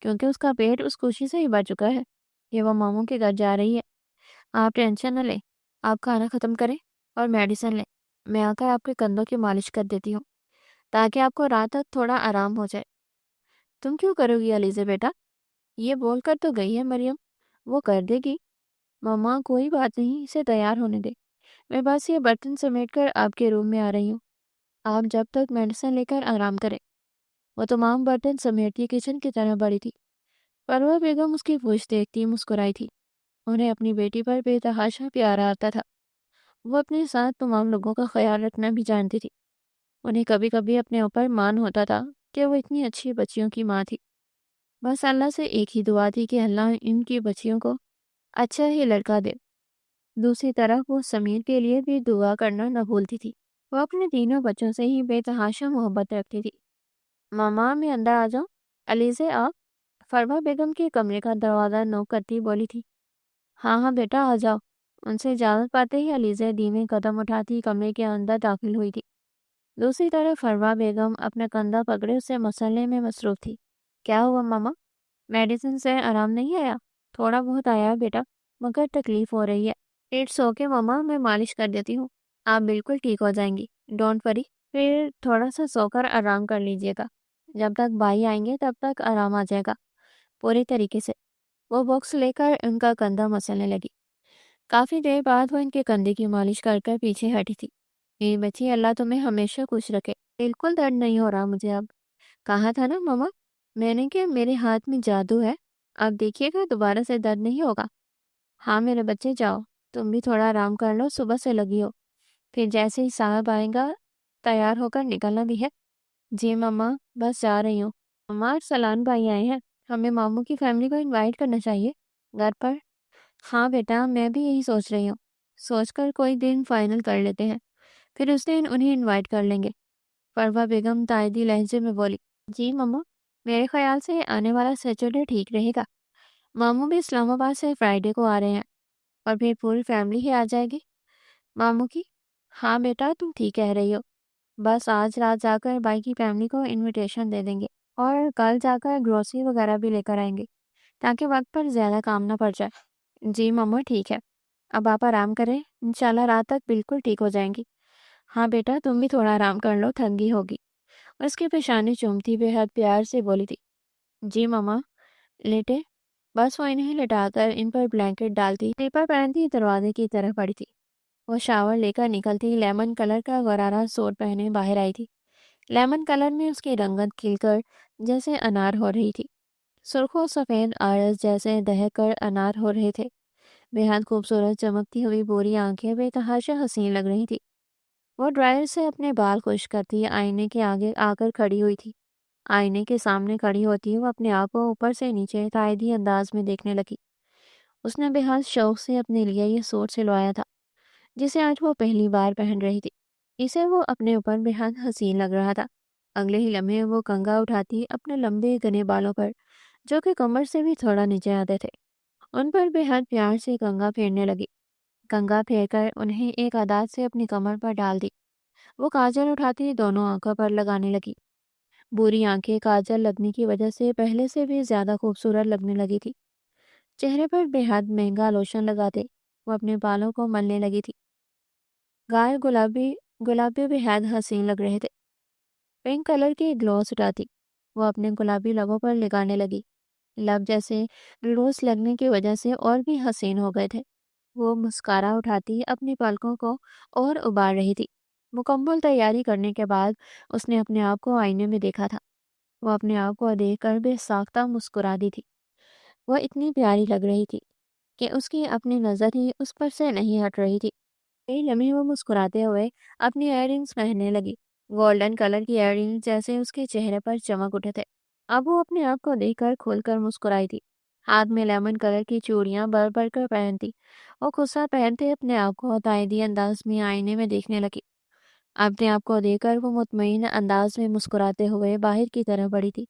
Speaker 1: क्योंकि उसका पेट उस खुशी से ही भर चुका है कि वो मामू के घर जा रही है। आप टेंशन न लें, आप खाना खत्म करें और मेडिसिन लें। मैं आकर आपके कंधों की मालिश कर देती हूँ, ताकि आपको रात तक थोड़ा आराम हो जाए। तुम क्यों करोगी अलीज़े बेटा? ये बोलकर तो गई है मरियम, वो कर देगी। मम्मा कोई बात नहीं, इसे तैयार होने दे। मैं बस ये बर्तन समेटकर आपके रूम में आ रही हूँ। आप जब तक मेडिसिन लेकर आराम करें। वो तमाम बर्तन समेटती किचन की तरफ बढ़ी थी। परवा बेगम उसकी पूछ देखती मुस्कुराई थी। उन्हें अपनी बेटी पर बेतहाशा प्यार आता था। वो अपने साथ तमाम लोगों का ख्याल रखना भी जानती थी। उन्हें कभी कभी अपने ऊपर मान होता था कि वो इतनी अच्छी बच्चियों की माँ थी। बस अल्लाह से एक ही दुआ थी कि अल्लाह इनकी बच्चियों को अच्छा ही लड़का दे। दूसरी तरफ वो समीर के लिए भी दुआ करना न भूलती थी। वो अपने तीनों बच्चों से ही बेतहाशा मोहब्बत रखती थी। मामा, मैं अंदर आ जाऊं? अलीज़े आप? फरमा बेगम के कमरे का दरवाज़ा नोक करती बोली थी। हाँ हाँ बेटा आ जाओ। उनसे इजाज़त पाते ही अलीज़ा धीमे कदम उठाती कमरे के अंदर दाखिल हुई थी। दूसरी तरफ फरवा बेगम अपना कंधा पकड़े उसे मसलने में मसरूफ़ थी। क्या हुआ मामा? मेडिसिन से आराम नहीं आया? थोड़ा बहुत आया है बेटा, मगर तकलीफ हो रही है। इट्स ओके मामा, मैं मालिश कर देती हूँ। आप बिल्कुल ठीक हो जाएंगी। Don't worry. फिर थोड़ा सा सोकर आराम कर लीजिएगा। जब तक भाई आएंगे तब तक आराम आ जाएगा पूरे तरीके से। वो बॉक्स लेकर उनका कंधा मसलने लगी। काफ़ी देर बाद वो इनके कंधे की मालिश कर कर पीछे हटी थी। मेरी बच्ची, अल्लाह तुम्हें हमेशा खुश रखे। बिल्कुल दर्द नहीं हो रहा मुझे अब। कहा था ना मम्मा मैंने कि मेरे हाथ में जादू है। अब देखिएगा दोबारा से दर्द नहीं होगा। हाँ मेरे बच्चे जाओ, तुम भी थोड़ा आराम कर लो, सुबह से लगी हो। फिर जैसे ही साहब आएगा तैयार होकर निकलना भी है। जी मम्मा, बस जा रही हूँ। मम्मा आज सलान भाई आए हैं, हमें मामू की फैमिली को इनवाइट करना चाहिए घर पर। हाँ बेटा, मैं भी यही सोच रही हूँ। सोचकर कोई दिन फाइनल कर लेते हैं, फिर उस दिन उन्हें इनवाइट कर लेंगे। फरवा बेगम तायदी लहजे में बोली। जी मम्मा, मेरे ख्याल से आने वाला सैटरडे ठीक रहेगा। मामू भी इस्लामाबाद से फ्राइडे को आ रहे हैं और फिर पूरी फैमिली ही आ जाएगी मामू की। हाँ बेटा, तुम ठीक कह रही हो। बस आज रात जाकर भाई की फैमिली को इनविटेशन दे देंगे और कल जाकर ग्रोसरी वगैरह भी लेकर आएंगे ताकि वक्त पर ज़्यादा काम ना पड़ जाए। जी मम्मा ठीक है, अब आप आराम करें, इंशाल्लाह रात तक बिल्कुल ठीक हो जाएंगी। हाँ बेटा, तुम भी थोड़ा आराम कर लो, थक गई होगी। उसकी पेशानी चूमती बेहद प्यार से बोली थी। जी मम्मा। लेटे। बस वो इन्हें लिटाकर इन पर ब्लैंकेट डालती स्लीपर पहनती दरवाजे की तरफ बढ़ी थी। वो शावर लेकर निकलती लेमन कलर का गरारा सूट पहने बाहर आई थी। लेमन कलर में उसकी रंगत खिलकर जैसे अनार हो रही थी। सुर्खों सफ़ेद आरस जैसे दहक कर अनार हो रहे थे। बेहद खूबसूरत चमकती हुई बोरी आंखें बेतहाशा हसीन लग रही थी। वो ड्रायर से अपने बाल खुश करती आईने के आगे आकर खड़ी हुई थी। आईने के सामने खड़ी होती वो अपने आप को ऊपर से नीचे तायदी अंदाज में देखने लगी। उसने बेहद शौक से अपने लिए ये सूट सिलवाया था जिसे आज वो पहली बार पहन रही थी। इसे वो अपने ऊपर बेहद हसीन लग रहा था। अगले ही लम्हे वो कंघा उठाती अपने लंबे घने बालों पर जो कि कमर से भी थोड़ा नीचे आते थे। उन पर बेहद प्यार से कंघा फेरने लगी। कंघा फेरकर उन्हें एक आदात से अपनी कमर पर डाल दी। वो काजल उठाती दोनों आंखों पर लगाने लगी। बुरी आंखें काजल लगने की वजह से पहले से भी ज्यादा खूबसूरत लगने लगी थी। चेहरे पर बेहद महंगा लोशन लगाते वो अपने बालों को मलने लगी थी। गाल गुलाबी गुलाबी बेहद हसीन लग रहे थे। पिंक कलर की ग्लॉस उठाती वो अपने गुलाबी लबों पर लगाने लगी। लब जैसे ग्लोस लगने की वजह से और भी हसीन हो गए थे। वो मुस्कारा उठाती अपनी पलकों को और उबार रही थी। मुकम्मल तैयारी करने के बाद उसने अपने आप को आईने में देखा था। वो अपने आप को देखकर बेसाख्ता मुस्कुरा दी थी। वह इतनी प्यारी लग रही थी कि उसकी अपनी नज़र ही उस पर से नहीं हट रही थी। कई लम्हे वो मुस्कुराते हुए अपनी इयररिंग्स पहनने लगी। गोल्डन कलर की इयररिंग्स जैसे उसके चेहरे पर चमक उठे थे। अब वो अपने आप को देखकर खुलकर मुस्कुराई थी। हाथ में लेमन कलर की चूड़ियां भर भर कर पहनती और खुस्सा पहनते अपने आप को तायदी अंदाज में आईने में देखने लगी। अपने आप को देखकर वो मुतमईन अंदाज में मुस्कुराते हुए बाहर की तरफ बढ़ी थी।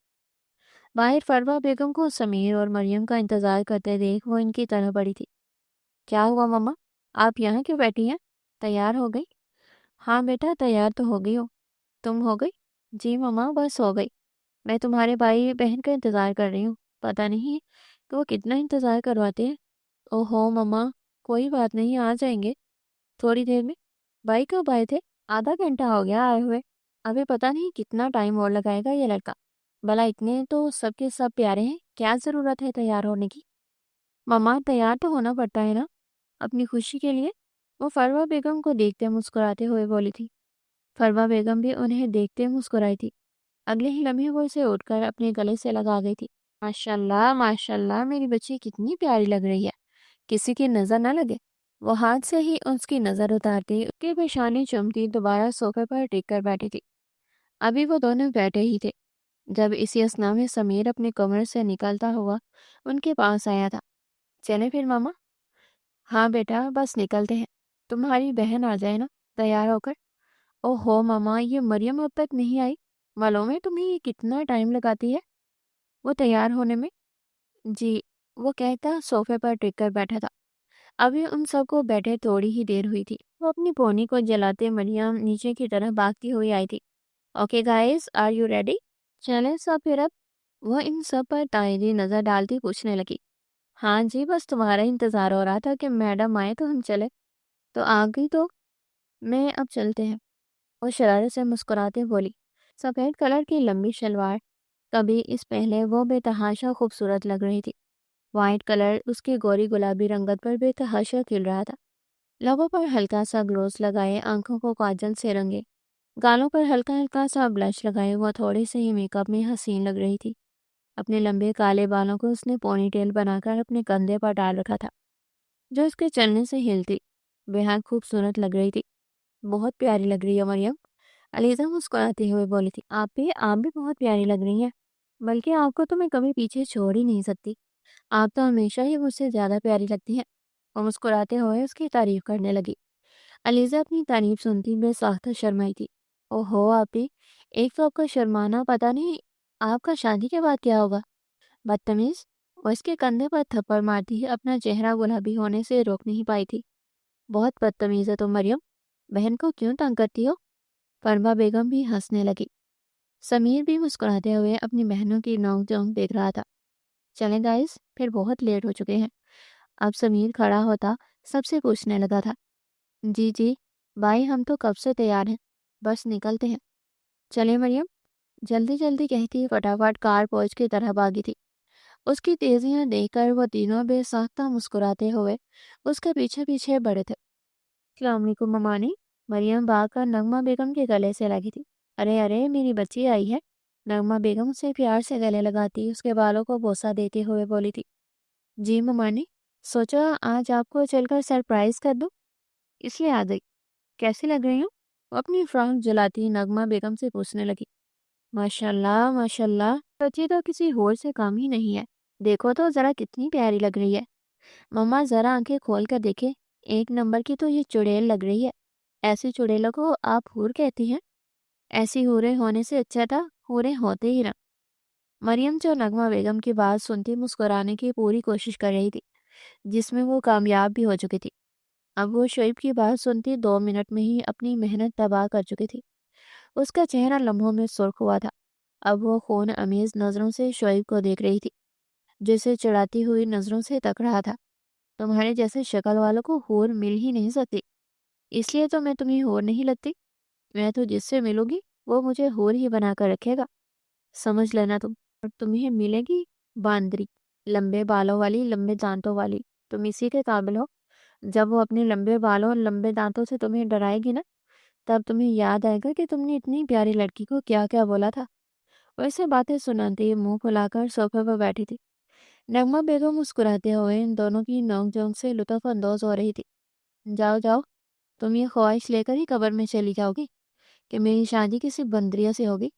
Speaker 1: बाहर फरवा बेगम को समीर और मरियम का इंतजार करते देख वो इनकी तरफ बढ़ी थी। क्या हुआ मम्मा, आप यहाँ क्यों बैठी हैं? तैयार हो गई? हाँ बेटा, तैयार तो हो गई हो। तुम हो गई? जी मम्मा, बस हो गई। मैं तुम्हारे भाई बहन का इंतजार कर रही हूँ। पता नहीं कि वो कितना इंतजार करवाते हैं। ओहो मम्मा, कोई बात नहीं, आ जाएंगे थोड़ी देर में। भाई कब आए थे? आधा घंटा हो गया आए हुए। अभी पता नहीं कितना टाइम और लगाएगा ये लड़का। भला इतने तो सबके सब प्यारे हैं, क्या जरूरत है तैयार होने की? मम्मा, तैयार तो होना पड़ता है ना, अपनी खुशी के लिए। वो फरवा बेगम को देखते मुस्कुराते हुए बोली थी। फरवा बेगम भी उन्हें देखते मुस्कुराई थी। अगले ही लम्हे वो इसे उठकर अपने गले से लगा गई थी। माशाल्लाह माशाल्लाह, मेरी बच्ची कितनी प्यारी लग रही है, किसी की नजर ना लगे। वो हाथ से ही उसकी नजर उतारती उसके पेशानी चुमती दोबारा सोफे पर टिक कर बैठी थी। अभी वो दोनों बैठे ही थे जब इसी असना में समीर अपने कमरे से निकलता हुआ उनके पास आया था। चले फिर मामा? हाँ बेटा, बस निकलते हैं। तुम्हारी बहन आ जाए ना तैयार होकर। ओहो मामा, ये मरियम अब तक नहीं आई। मालूम है तुम्हें ये कितना टाइम लगाती है? वो तैयार होने में? जी, वो कहता सोफे पर टिक कर बैठा था। अभी उन सबको बैठे थोड़ी ही देर हुई थी। वो अपनी पोनी को जलाते मरियम नीचे की तरफ भागती हुई आई थी। Okay guys, are you ready? चलें सब फिर अब। वो इन सब पर तायरी नजर डालती पूछने लगी। हाँ जी, बस तुम्हारा इंतजार हो रहा था कि मैडम आए तो हम चले। तो आ गई तो मैं अब चलते हैं। वो शरारत से मुस्कुराते बोली। सफेद कलर की लंबी शलवार, कभी इस पहले वो बेतहाशा खूबसूरत लग रही थी। वाइट कलर उसकी गोरी गुलाबी रंगत पर बेतहाशा खिल रहा था। लबों पर हल्का सा ग्लोस लगाए, आंखों को काजल से रंगे, गालों पर हल्का हल्का सा ब्लश लगाए वो थोड़ी से ही मेकअप में हसीन लग रही थी। अपने लंबे काले बालों को उसने पोनीटेल बनाकर अपने कंधे पर डाल रखा था, जो उसके चलने से हिलती बेहद खूबसूरत लग रही थी। बहुत प्यारी लग रही है मरियम, अलीजा मुस्कुराते हुए बोली थी। आप भी बहुत प्यारी लग रही हैं। बल्कि आपको तो मैं कभी पीछे छोड़ ही नहीं सकती। आप तो हमेशा ही मुझसे ज्यादा प्यारी लगती हैं। वो मुस्कुराते हुए उसकी तारीफ करने लगी। अलीजा अपनी तारीफ सुनती बेसाख्ता शर्माई थी। ओहो आपी, एक तो आपका शर्माना, पता नहीं आपका शादी के बाद क्या होगा। बदतमीज। वो इसके कंधे पर थप्पड़ मारती ही अपना चेहरा गुलाबी होने से रोक नहीं पाई थी। बहुत बदतमीज है तुम मरियम, बहन को क्यों तंग करती हो। फरमा बेगम भी हंसने लगी। समीर भी मुस्कुराते हुए अपनी बहनों की नोक झोंक देख रहा था। चलें गाइस, फिर बहुत लेट हो चुके हैं। अब समीर खड़ा होता सबसे पूछने लगा था। जी जी भाई, हम तो कब से तैयार हैं, बस निकलते हैं। चले मरियम, जल्दी जल्दी कहती फटाफट कार पहुंच की तरफ भागी थी। उसकी तेजियां देखकर वो तीनों बेसाख्ता मुस्कुराते हुए उसके पीछे पीछे बढ़े थे। अस्सलाम वालेकुम ममानी। मरियम भागकर नगमा बेगम के गले से लगी थी। अरे अरे, मेरी बच्ची आई है। नगमा बेगम उसे प्यार से गले लगाती उसके बालों को बोसा देते हुए बोली थी। जी ममानी, सोचा आज आपको चलकर सरप्राइज कर दूं, इसलिए आ गई। कैसी लग रही हूँ? वो अपनी फ्रॉक जलाती नगमा बेगम से पूछने लगी। माशाल्लाह माशाल्लाह, बच्ची तो किसी होर से कम ही नहीं है। देखो तो जरा कितनी प्यारी लग रही है। मम्मा जरा आंखें खोल कर देखे, एक नंबर की तो ये चुड़ैल लग रही है। ऐसी चुड़ैलों को आप हूर कहती हैं? ऐसी हूरें होने से अच्छा था हूरें होते ही ना। मरियम जो नगमा बेगम की बात सुनती मुस्कुराने की पूरी कोशिश कर रही थी, जिसमें वो कामयाब भी हो चुकी थी। अब वो शोएब की बात सुनती 2 मिनट में ही अपनी मेहनत तबाह कर चुकी थी। उसका चेहरा लम्हों में सुर्ख हुआ था। अब वो खून अमीज नजरों से शोएब को देख रही थी, जिसे चिढ़ाती हुई नजरों से तक रहा था। तुम्हारे जैसे शक्ल वालों को हूर मिल ही नहीं सकती, इसलिए तो मैं तुम्हें हूर नहीं लगती। मैं तो जिससे मिलूंगी वो मुझे हूर ही बना कर रखेगा, समझ लेना तुम। और तुम्हें मिलेगी बांदरी, लंबे बालों वाली, लंबे दांतों वाली। तुम इसी के काबिल हो। जब वो अपने लंबे बालों और लंबे दांतों से तुम्हें डराएगी ना, तब तुम्हें याद आएगा कि तुमने इतनी प्यारी लड़की को क्या क्या बोला था। वैसे बातें सुनाती मुंह फुलाकर सोफे पर बैठी थी। नगमा बेगम मुस्कुराते हुए इन दोनों की नोक-झोंक से लुत्फ अंदोज हो रही थी। जाओ जाओ, तुम ये ख्वाहिश लेकर ही कब्र में चली जाओगी कि मेरी शादी किसी बंदरिया से होगी,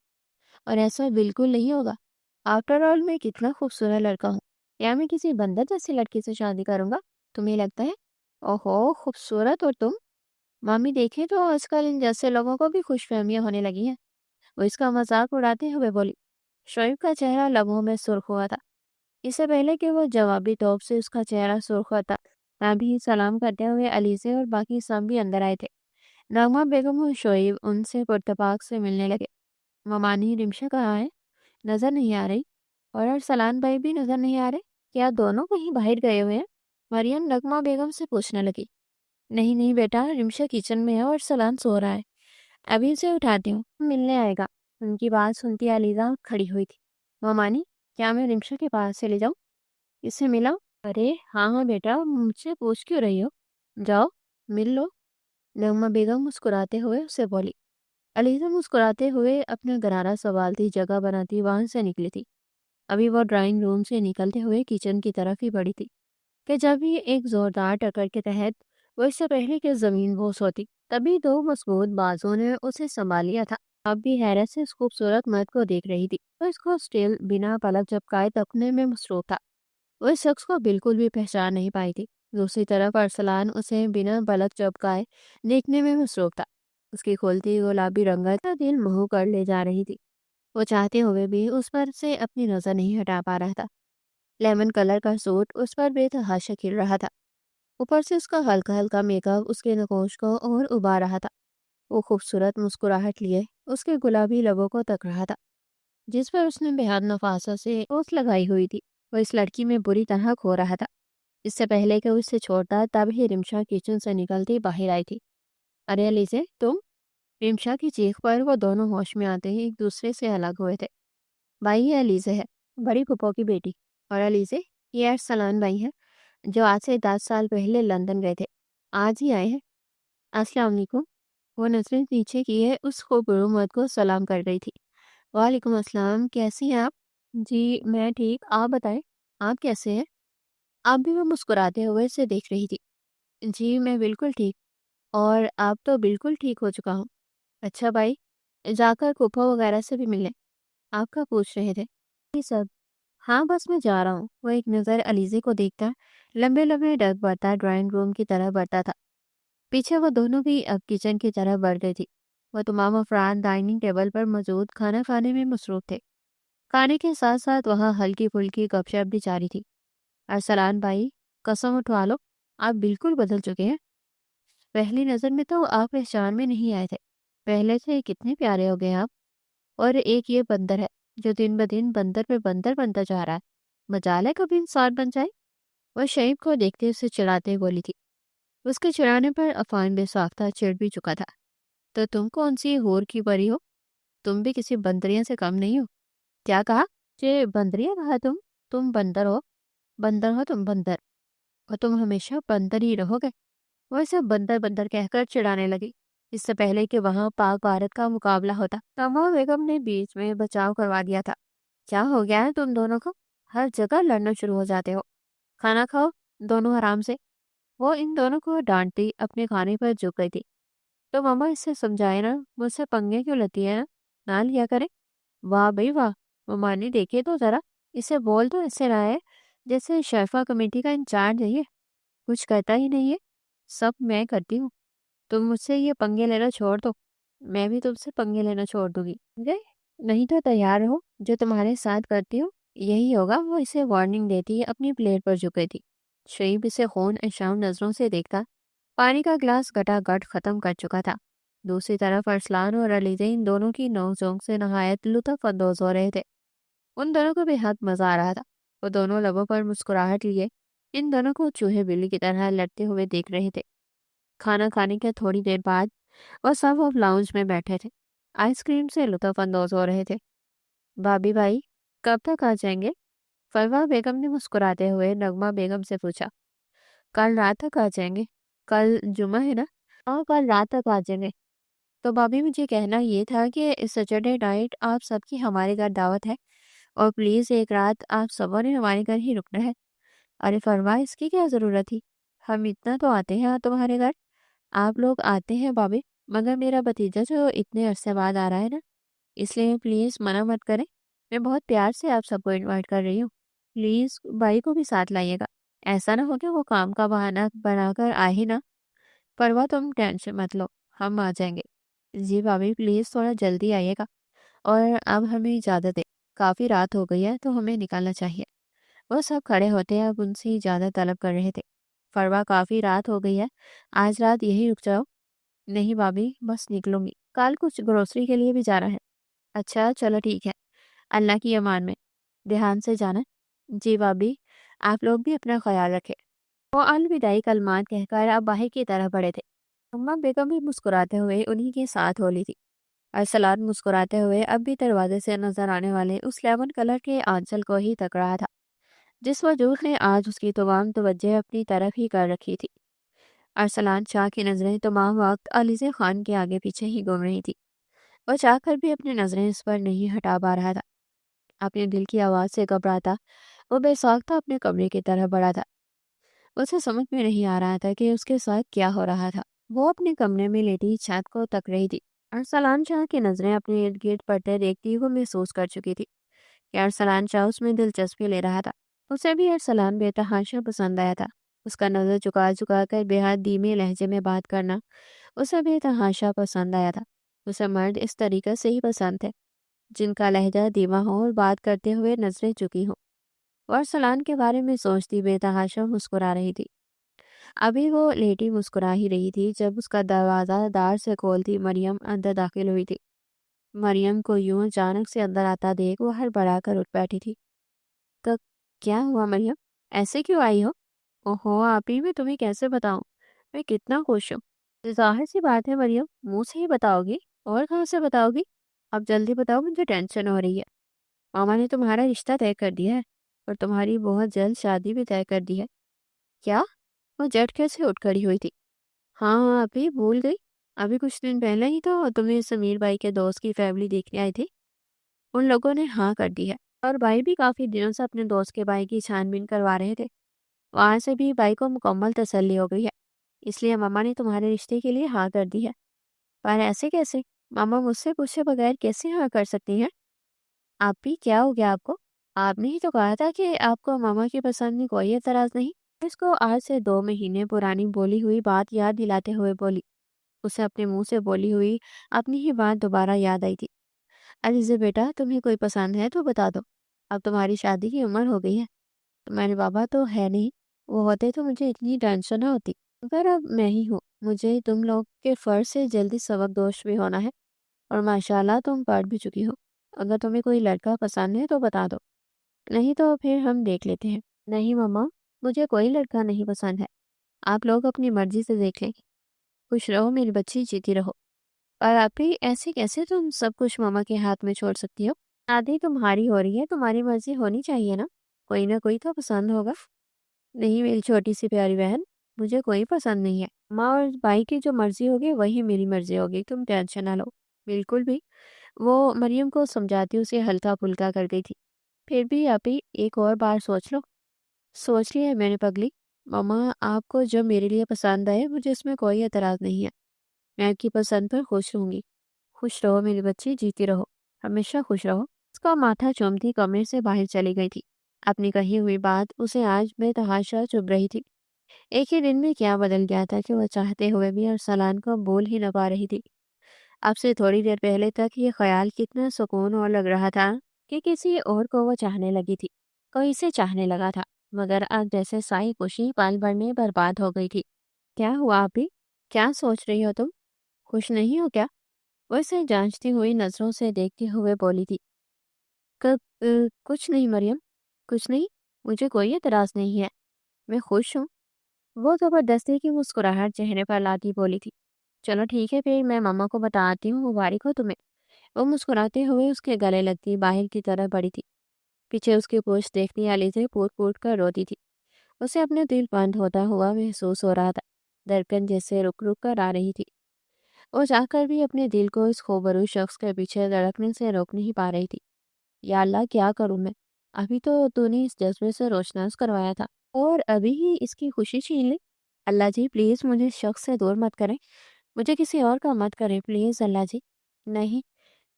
Speaker 1: और ऐसा बिल्कुल नहीं होगा। आफ्टर ऑल मैं कितना खूबसूरत लड़का हूँ, या मैं किसी बंदर जैसी लड़की से शादी करूंगा, तुम्हें लगता है? ओहो खूबसूरत, और तुम? मामी देखें तो आजकल इन जैसे लोगों को भी खुशफहमियां होने लगी हैं। वो इसका मजाक उड़ाते हुए बोली। शोएब का चेहरा लम्हों में सुर्ख हुआ था। इससे पहले कि वो जवाबी तौर से उसका चेहरा सुर्ख होता, तभी सलाम करते हुए अलीसे और बाकी सब भी अंदर आए थे। नगमा बेगम और शोएब उनसे पुरतपाक से मिलने लगे। ममानी, रिमशा कहाँ है? नजर नहीं आ रही। और अरसलान भाई भी नजर नहीं आ रहे। क्या दोनों कहीं बाहर गए हुए हैं? मरियम नगमा बेगम से पूछने लगी। नहीं नहीं बेटा, रिमशा किचन में है और सलान सो रहा है। अभी उसे उठाती हूँ, मिलने आएगा। उनकी बात सुनती अलीजा खड़ी हुई थी। ममानी, क्या मैं रिमशा के पास से ले जाऊँ? इससे मिला? अरे हाँ हाँ बेटा, मुझसे पूछ क्यों रही हो? जाओ, मिल लो। नगमा बेगम मुस्कुराते हुए उसे बोली। अलीजा मुस्कुराते हुए अपना गरारा संभालती जगह बनाती वहां से निकली थी। अभी वो ड्राइंग रूम से निकलते हुए किचन की तरफ ही बढ़ी थी कि जब ही एक जोरदार टक्कर के तहत वो इससे पहले कि जमीन बोस होती, तभी दो मजबूत बाजुओं ने उसे संभाल लिया था। अब भी हैरत से इस खूबसूरत मर्द को देख रही थी, तो इसको स्टिल बिना पलक झपकाए तकने में मसरूफ था। वो इस शख्स को बिल्कुल भी पहचान नहीं पाई थी। दूसरी तरफ अरसलान उसे बिना पलक झपकाए देखने में मसरूफ था। उसकी खुलती गुलाबी रंगत का दिल मोह कर ले जा रही थी। वो चाहते हुए भी उस पर से अपनी नज़र नहीं हटा पा रहा था। लेमन कलर का सूट उस पर बेतहाशा खिल रहा था। ऊपर से उसका हल्का हल्का मेकअप उसके नकोश को और उबार रहा था। वो खूबसूरत मुस्कुराहट लिए उसके गुलाबी लबों को तक रहा था, जिस पर उसने बेहद नफासा से ओस लगाई हुई थी। वो इस लड़की में बुरी तरह खो रहा था। इससे पहले कि उसे छोड़ता तब ही रिमशा किचन से निकलती बाहर आई थी। अरे अलीजे तुम! रिमशा की चीख पर वो दोनों होश में आते ही एक दूसरे से अलग हुए थे। भाई ये अलीजे है, बड़ी फूफो की बेटी। और अलीजे, ये अरसलान भाई है, जो आज से 10 साल पहले लंदन गए थे, आज ही आए हैं। अस्सलाम वालेकुम। वो नजरें नीचे किए उस खूबसूरत मर्द को सलाम कर रही थी। वालेकुम अस्सलाम, कैसी हैं आप? जी मैं ठीक, आप बताएं, आप कैसे हैं? आप भी? वो मुस्कुराते हुए से देख रही थी। जी मैं बिल्कुल ठीक, और आप तो बिल्कुल ठीक हो चुका हूँ। अच्छा भाई, जाकर फूफा वगैरह से भी मिलें, आपका पूछ रहे थे। जी सब, हाँ बस मैं जा रहा हूँ। वो एक नज़र अलीज़े को देखता लंबे लंबे डग बढ़ता ड्राइंग रूम की तरफ बढ़ता था। पीछे वो दोनों भी अब किचन की तरफ बढ़ गई थी। वो तमाम अफराद डाइनिंग टेबल पर मौजूद खाना खाने में मसरूफ थे। खाने के साथ साथ वहाँ हल्की फुल्की गपशप भी जारी थी। अरसलान भाई, कसम उठवा लो, आप बिल्कुल बदल चुके हैं। पहली नज़र में तो आप पहचान में नहीं आए थे, पहले से कितने प्यारे हो गए आप। और एक ये बंदर है जो दिन ब दिन बंदर पे बंदर बनता जा रहा है, मजाल है कभी इंसान बन जाए। वह शहीद को देखते उसे चिढ़ाते हुए बोली थी। उसके चिढ़ाने पर अफान बेसाख्ता चिढ़ भी चुका था। तो तुम कौन सी हूर की परी हो? तुम भी किसी बंदरिया से कम नहीं हो। क्या कहा? जे बंदरिया कहा तुम बंदर हो। बंदर हो तुम, बंदर। और तुम हमेशा बंदर ही रहोगे। वो सब बंदर बंदर कहकर चिढ़ाने लगी। इससे पहले कि वहां पाक भारत का मुकाबला होता, तमा बेगम ने बीच में बचाव करवा दिया था। क्या हो गया है तुम दोनों को? हर जगह लड़ना शुरू हो जाते हो। खाना खाओ, दोनों आराम से। वो इन दोनों को डांटती अपने खाने पर झुक गई थी। तो मम्मा इससे समझाए ना, मुझसे पंगे क्यों लेती है ना लिया करे। वाह भाई वाह, मम्मा ने देखे तो जरा, इसे बोल तो ऐसे रहा है जैसे शेफा कमेटी का इंचार्ज है ये, कुछ करता ही नहीं है, सब मैं करती हूँ। तुम मुझसे ये पंगे लेना छोड़ दो, मैं भी तुमसे पंगे लेना छोड़ दूंगी। गए? नहीं तो तैयार हो, जो तुम्हारे साथ करती हूँ यही होगा। वो इसे वार्निंग देती अपनी प्लेट पर झुक गई थी। शरीफ इसे खून अशाम नजरों से देखता। पानी का गिलास गटागट खत्म कर चुका था। दूसरी तरफ अरसलान और अलीज़े इन दोनों की नोक-झोंक से नहायत लुत्फ अंदोज हो रहे थे। उन दोनों को बेहद मजा आ रहा था। वो दोनों लबों पर मुस्कुराहट लिए इन दोनों को चूहे बिल्ली की तरह लड़ते हुए देख रहे थे। खाना खाने के थोड़ी देर बाद वह सब अब लाउंज में बैठे थे, आइसक्रीम से लुत्फ अंदोज हो रहे थे। भाभी भाई, कब तक आ जाएंगे? फरवा बेगम ने मुस्कुराते हुए नगमा बेगम से पूछा। कल रात तक आ जाएंगे। कल जुमा है ना? हाँ कल रात तक आ जाएंगे। तो भाभी मुझे कहना ये था कि इस सैटरडे नाइट आप सबकी हमारे घर दावत है, और प्लीज़ एक रात आप सबों ने हमारे घर ही रुकना है। अरे फरवा, इसकी क्या ज़रूरत थी? हम इतना तो आते हैं तुम्हारे घर। आप लोग आते हैं भाभी, मगर मेरा भतीजा जो इतने अरसे बाद आ रहा है ना, इसलिए प्लीज़ मना मत करें। मैं बहुत प्यार से आप सबको इनवाइट कर रही हूँ। प्लीज़ भाई को भी साथ लाइएगा। ऐसा ना हो कि वो काम का बहाना बनाकर आ ही ना। परवा तुम टेंशन मत लो, हम आ जाएंगे। जी भाभी प्लीज़ थोड़ा जल्दी आइएगा। और अब हमें इजाज़त दें, काफ़ी रात हो गई है तो हमें निकलना चाहिए। वो सब खड़े होते अब उनसे इजाज़त तलब कर रहे थे। फरवा, काफ़ी रात हो गई है, आज रात यहीं रुक जाओ। नहीं भाभी, बस निकलूंगी, कल कुछ ग्रोसरी के लिए भी जाना है। अच्छा चलो ठीक है, अल्लाह की अमान में, ध्यान से जाना। जी भाभी, आप लोग भी अपना ख्याल रखें। वो अलविदाई कलमात कहकर अब बाहर की तरफ बढ़े थे। अम्मा बेगम भी मुस्कुराते हुए उन्हीं के साथ होली थी। अरसलान मुस्कुराते हुए अब भी दरवाजे से नजर आने वाले उस लेमन कलर के आंचल को ही तक रहा था, जिस वजूद ने आज उसकी तमाम तवज्जो अपनी तरफ ही कर रखी थी। अरसलान शाह की नजरें तमाम वक्त अलीज़े खान के आगे पीछे ही घूम रही थी। वह चाहकर भी अपनी नजरें इस पर नहीं हटा पा रहा था। अपने दिल की आवाज से घबराता वो बेसाख्ता अपने कमरे की तरफ बढ़ा था। उसे समझ में नहीं आ रहा था कि उसके साथ क्या हो रहा था। वो अपने कमरे में लेटी छत को तक रही थी। अरसलान शाह की नजरें अपने इर्द गिर्द पड़ते देखती हुए महसूस कर चुकी थी कि अरसलान शाह उसमें दिलचस्पी ले रहा था। उसे भी अरसलान बेतहाशा पसंद आया था। उसका नजर झुका झुका कर बेहद धीमे लहजे में बात करना उसे बेतहाशा पसंद आया था। उसे मर्द इस तरीके से ही पसंद थे, جن کا لہجہ دھیما ہو اور بات کرتے ہوئے نظریں جھکی ہوں، اور ارسلان کے بارے میں سوچتی بے تحاشا مسکرا رہی تھی۔ ابھی وہ لیٹی مسکرا ہی رہی تھی جب اس کا دروازہ دار سے کھولتی مریم اندر داخل ہوئی تھی۔ مریم کو یوں اچانک سے اندر آتا دیکھ وہ ہڑبڑا کر اٹھ بیٹھی تھی۔ تو کیا ہوا مریم؟ ایسے کیوں آئی ہو؟ اوہو آپ ہی، میں تمہیں کیسے بتاؤں میں کتنا خوش ہوں۔ ظاہر سی بات ہے مریم، منہ سے ہی بتاؤ گی، اور کہاں سے بتاؤ گی؟ اب جلدی بتاؤ، مجھے ٹینشن ہو رہی ہے۔ ماما نے تمہارا رشتہ طے کر دیا ہے، اور تمہاری بہت جلد شادی بھی طے کر دی ہے۔ کیا؟ وہ جھٹکے سے اٹھ کھڑی ہوئی تھی۔ ہاں ہاں ابھی بھول گئی، ابھی کچھ دن پہلے ہی تو تمہیں سمیر بھائی کے دوست کی فیملی دیکھنے آئی تھی، ان لوگوں نے ہاں کر دی ہے، اور بھائی بھی کافی دنوں سے اپنے دوست کے بھائی کی چھان بین کروا رہے تھے۔ وہاں سے بھی بھائی کو مکمل تسلی ہو گئی ہے، اس لیے ماما نے تمہارے رشتے کے لیے ہاں کر دی ہے۔ پر ایسے کیسے؟ ماما مجھ سے پوچھے بغیر کیسے ہاں کر سکتی ہیں؟ آپ بھی کیا ہو گیا آپ کو؟ آپ نے ہی تو کہا تھا کہ آپ کو ماما کی پسند میں کوئی اعتراض نہیں۔ اس کو آج سے 2 مہینے پرانی بولی ہوئی بات یاد دلاتے ہوئے بولی۔ اسے اپنے منہ سے بولی ہوئی اپنی ہی بات دوبارہ یاد آئی تھی۔ عزیزے بیٹا، تمہیں کوئی پسند ہے تو بتا دو، اب تمہاری شادی کی عمر ہو گئی ہے۔ تمہارے بابا تو ہے نہیں، وہ ہوتے تو مجھے اتنی ٹینشن نہ ہوتی، مگر اب میں ہی ہوں۔ مجھے تم لوگ کے فرض سے جلدی سبق دوش بھی ہونا ہے، اور ماشاءاللہ تم پڑھ بھی چکی ہو۔ اگر تمہیں کوئی لڑکا پسند ہے تو بتا دو، نہیں تو پھر ہم دیکھ لیتے ہیں۔ نہیں ماما، مجھے کوئی لڑکا نہیں پسند ہے، آپ لوگ اپنی مرضی سے دیکھ لیں۔ خوش رہو میری بچی، جیتی رہو۔ اور آپ ہی ایسے کیسے تم سب کچھ ماما کے ہاتھ میں چھوڑ سکتی ہو؟ شادی تمہاری ہو رہی ہے، تمہاری مرضی ہونی چاہیے نا، کوئی نہ کوئی تو پسند ہوگا۔ نہیں میری چھوٹی سی پیاری بہن، مجھے کوئی پسند نہیں ہے۔ ماں اور بھائی کی جو مرضی ہوگی وہی میری مرضی ہوگی، تم ٹینشن نہ لو۔ بالکل بھی، وہ مریم کو سمجھاتی اسے ہلکا پھلکا کر گئی تھی۔ پھر بھی آپ ہی ایک اور بار سوچ لو۔ سوچ لیا ہے میں نے پگلی۔ ماما آپ کو جو میرے لیے پسند آئے مجھے اس میں کوئی اعتراض نہیں ہے، میں آپ کی پسند پر خوش رہوں گی۔ خوش رہو میری بچی، جیتی رہو، ہمیشہ خوش رہو۔ اس کا ماتھا چومتی کمرے سے باہر چلی گئی تھی۔ اپنی کہی ہوئی بات اسے آج بے تحاشا چبھ رہی تھی۔ ایک ہی دن میں کیا بدل گیا تھا کہ وہ چاہتے ہوئے بھی ارسلان کو بول ہی نہ پا رہی تھی۔ اب سے تھوڑی دیر پہلے تک یہ خیال کتنا سکون اور لگ رہا تھا کہ کسی اور کو وہ چاہنے لگی تھی، کوئی اسے چاہنے لگا تھا، مگر اب جیسے ساری خوشی پل بھر میں برباد ہو گئی تھی۔ کیا ہوا آپ ہی؟ کیا سوچ رہی ہو تم؟ خوش نہیں ہو کیا؟ وہ اسے جانچتی ہوئی نظروں سے دیکھتے ہوئے بولی تھی۔ کچھ نہیں مریم، کچھ نہیں، مجھے کوئی اعتراض نہیں ہے، میں خوش ہوں۔ وہ زبردستی کی مسکراہٹ چہرے پر لاتی بولی تھی۔ چلو ٹھیک ہے پھر میں ماما کو بتاتی ہوں، مبارک ہو تمہیں۔ وہ مسکراتے ہوئے اس کے گلے لگتی باہر کی طرف بڑھی تھی۔ پیچھے اس کی پوچھ دیکھنے والی سے پوٹ پوٹ کر روتی تھی۔ اسے اپنے دل بند ہوتا ہوا محسوس ہو رہا تھا، دھڑکن جیسے رک رک کر آ رہی تھی۔ وہ جا کر بھی اپنے دل کو اس خوبرو شخص کے پیچھے دھڑکنے سے روک نہیں پا رہی تھی۔ یا اللہ کیا کروں میں، ابھی تو نے اس جذبے سے روشناس کروایا تھا، اور ابھی ہی اس کی خوشی چھین لی۔ اللہ جی پلیز مجھے اس شخص سے دور مت کریں، مجھے کسی اور کا مت کریں پلیز اللہ جی۔ نہیں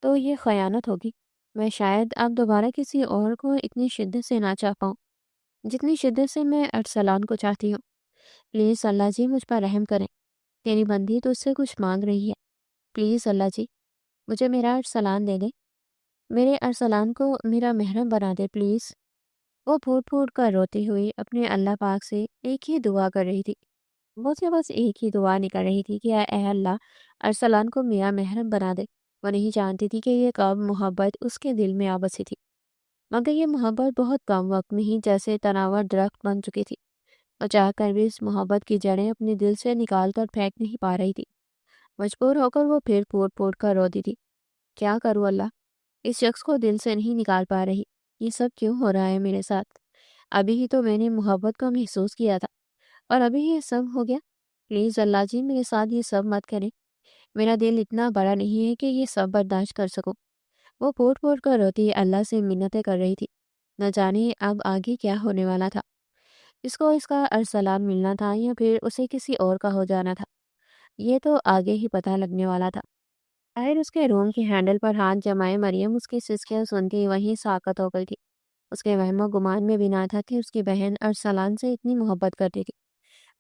Speaker 1: تو یہ خیانت ہوگی، میں شاید اب دوبارہ کسی اور کو اتنی شدت سے نہ چاہ پاؤں جتنی شدت سے میں ارسلان کو چاہتی ہوں۔ پلیز اللہ جی مجھ پر رحم کریں، تیری بندی تو اس سے کچھ مانگ رہی ہے، پلیز اللہ جی مجھے میرا ارسلان دے دے، میرے ارسلان کو میرا محرم بنا دے پلیز۔ وہ پھوٹ پھوٹ کر روتی ہوئی اپنے اللہ پاک سے ایک ہی دعا کر رہی تھی۔ وہ سے بس ایک ہی دعا نکل رہی تھی کہ اے اللہ ارسلان کو میرا محرم بنا دے۔ وہ نہیں جانتی تھی کہ یہ کب محبت اس کے دل میں آ بسی تھی، مگر یہ محبت بہت کم وقت میں ہی جیسے تناور درخت بن چکی تھی۔ وہ چاہ کر بھی اس محبت کی جڑیں اپنے دل سے نکال کر پھینک نہیں پا رہی تھی۔ مجبور ہو کر وہ پھر پھوٹ پھوٹ کر روتی تھی۔ کیا کروں اللہ، اس شخص کو دل سے نہیں نکال پا رہی، یہ سب کیوں ہو رہا ہے میرے ساتھ؟ ابھی ہی تو میں نے محبت کو محسوس کیا تھا، اور ابھی یہ سب ہو گیا۔ پلیز اللہ جی میرے ساتھ یہ سب مت کریں، میرا دل اتنا بڑا نہیں ہے کہ یہ سب برداشت کر سکوں۔ وہ پھوٹ پھوٹ کر روتی اللہ سے منتیں کر رہی تھی۔ نہ جانے اب آگے کیا ہونے والا تھا، اس کو اس کا ارسلان ملنا تھا یا پھر اسے کسی اور کا ہو جانا تھا، یہ تو آگے ہی پتہ لگنے والا تھا۔ باہر اس کے روم کے ہینڈل پر ہاتھ جمائے مریم اس کی سسکیاں سنتی وہیں ساکت ہو گئی تھی۔ اس کے وہم و گمان میں بھی نہ تھا کہ اس کی بہن ارسلان سے اتنی محبت کرتی تھی،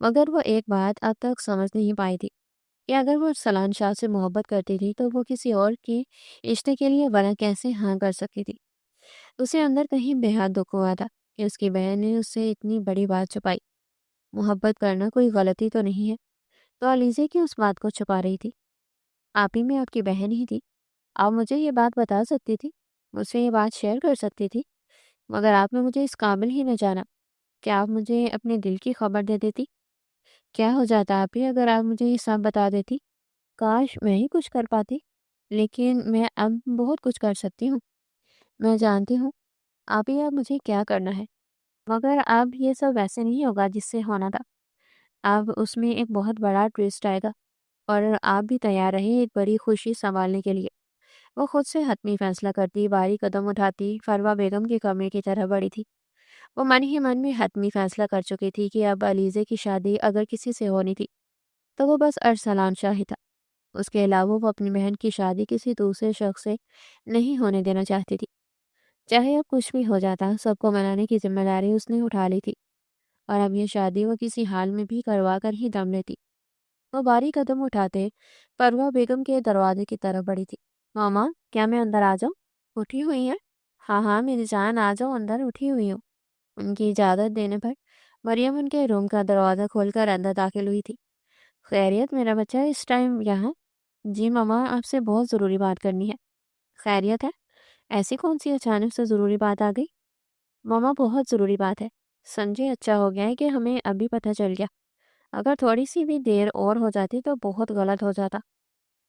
Speaker 1: مگر وہ ایک بات اب تک سمجھ نہیں پائی تھی کہ اگر وہ ارسلان شاہ سے محبت کرتی تھی تو وہ کسی اور کے رشتے کے لیے بھلا کیسے ہاں کر سکتی تھی۔ اسے اندر کہیں بے حد دکھ ہوا تھا کہ اس کی بہن نے اس سے اتنی بڑی بات چھپائی۔ محبت کرنا کوئی غلطی تو نہیں ہے، تو علیزے کی اس بات کو چھپا رہی تھی؟ آپ ہی میں آپ کی بہن ہی تھی، آپ مجھے یہ بات بتا سکتی تھی، مجھ سے یہ بات شیئر کر سکتی تھی، مگر آپ نے مجھے اس قابل ہی نہ جانا کہ آپ مجھے اپنے دل کی خبر دے دیتی۔ کیا ہو جاتا آپ ہی اگر آپ مجھے یہ سب بتا دیتی؟ کاش میں ہی کچھ کر پاتی، لیکن میں اب بہت کچھ کر سکتی ہوں۔ میں جانتی ہوں آپ ہی اب مجھے کیا کرنا ہے، مگر اب یہ سب ویسے نہیں ہوگا جس سے ہونا تھا۔ اب اس میں ایک بہت بڑا ٹویسٹ آئے گا، اور آپ بھی تیار رہے ایک بڑی خوشی سنبھالنے کے لیے۔ وہ خود سے حتمی فیصلہ کرتی، باری قدم اٹھاتی، فروا بیگم کے کمرے کی طرح بڑھی تھی۔ وہ من ہی من میں حتمی فیصلہ کر چکی تھی کہ اب علیزے کی شادی اگر کسی سے ہونی تھی تو وہ بس ارسلان شاہ ہی تھا۔ اس کے علاوہ وہ اپنی بہن کی شادی کسی دوسرے شخص سے نہیں ہونے دینا چاہتی تھی۔ چاہے اب کچھ بھی ہو جاتا، سب کو منانے کی ذمہ داری اس نے اٹھا لی تھی، اور اب یہ شادی وہ کسی حال میں بھی کروا کر ہی دم لیتی۔ وہ باری قدم اٹھاتے پروا بیگم کے دروازے کی طرف بڑھی تھی۔ ماما، کیا میں اندر آ جاؤں؟ اٹھی ہوئی ہیں؟ ہاں ہاں میری جان، آ جاؤ اندر، اٹھی ہوئی ہوں۔ ان کی اجازت دینے پر مریم ان کے روم کا دروازہ کھول کر اندر داخل ہوئی تھی۔ خیریت میرا بچہ اس ٹائم یہاں؟ جی ماما، آپ سے بہت ضروری بات کرنی ہے۔ خیریت ہے؟ ایسی کون سی اچانک سے ضروری بات آ گئی؟ ماما بہت ضروری بات ہے، سمجھے اچھا ہو گیا ہے کہ ہمیں ابھی پتہ چل گیا، اگر تھوڑی سی بھی دیر اور ہو جاتی تو بہت غلط ہو جاتا۔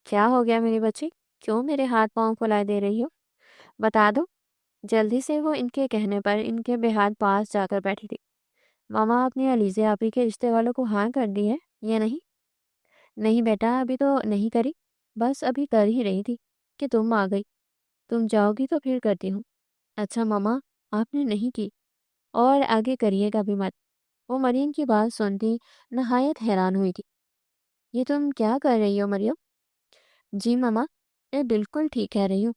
Speaker 1: کیا ہو گیا میری بچی؟ کیوں میرے ہاتھ پاؤں پھلائے دے رہی ہو؟ بتا دو۔ جلدی سے وہ ان کے کہنے پر ان کے بے ہاتھ پاس جا کر بیٹھی تھی۔ ماما، آپ نے علیزے آپی کے رشتے والوں کو ہاں کر دی ہے یا نہیں؟ نہیں بیٹا، ابھی تو نہیں کری، بس ابھی کر ہی رہی تھی کہ تم آ گئی۔ تم جاؤ گی تو پھر کرتی ہوں۔ اچھا ماما، آپ نے نہیں کی، اور آگے کریے گا بھی مت۔ وہ مریم کی بات سنتی نہایت حیران ہوئی تھی۔ یہ تم کیا کر رہی ہو مریم؟ جی ماما، میں بالکل ٹھیک کہہ رہی ہوں،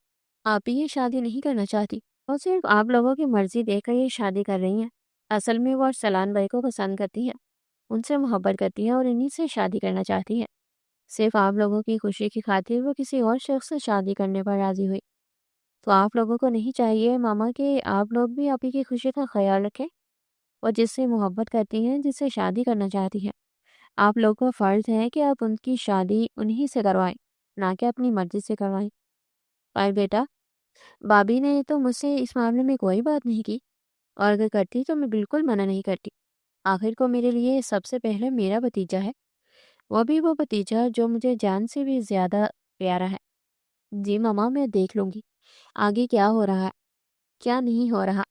Speaker 1: آپ ہی یہ شادی نہیں کرنا چاہتی، اور صرف آپ لوگوں کی مرضی دیکھ کر یہ شادی کر رہی ہیں۔ اصل میں وہ ارسلان بھائی کو پسند کرتی ہیں، ان سے محبت کرتی ہیں اور انہی سے شادی کرنا چاہتی ہیں۔ صرف آپ لوگوں کی خوشی کی خاطر وہ کسی اور شخص سے شادی کرنے پر راضی ہوئی۔ تو آپ لوگوں کو نہیں چاہیے ماما کہ آپ لوگ بھی آپ ہی کی خوشی کا خیال رکھیں؟ وہ جس سے محبت کرتی ہیں، جس سے شادی کرنا چاہتی ہیں، آپ لوگوں کا فرض ہے کہ آپ ان کی شادی انہی سے کروائیں، نہ کہ اپنی مرضی سے کروائیں۔ اور بیٹا، بابی نے تو مجھ سے اس معاملے میں کوئی بات نہیں کی، اور اگر کرتی تو میں بالکل منع نہیں کرتی۔ آخر کو میرے لیے سب سے پہلے میرا بھتیجا ہے، وہ بھی وہ بھتیجا جو مجھے جان سے بھی زیادہ پیارا ہے۔ جی ماما، میں دیکھ لوں گی آگے کیا ہو رہا ہے، کیا نہیں ہو رہا۔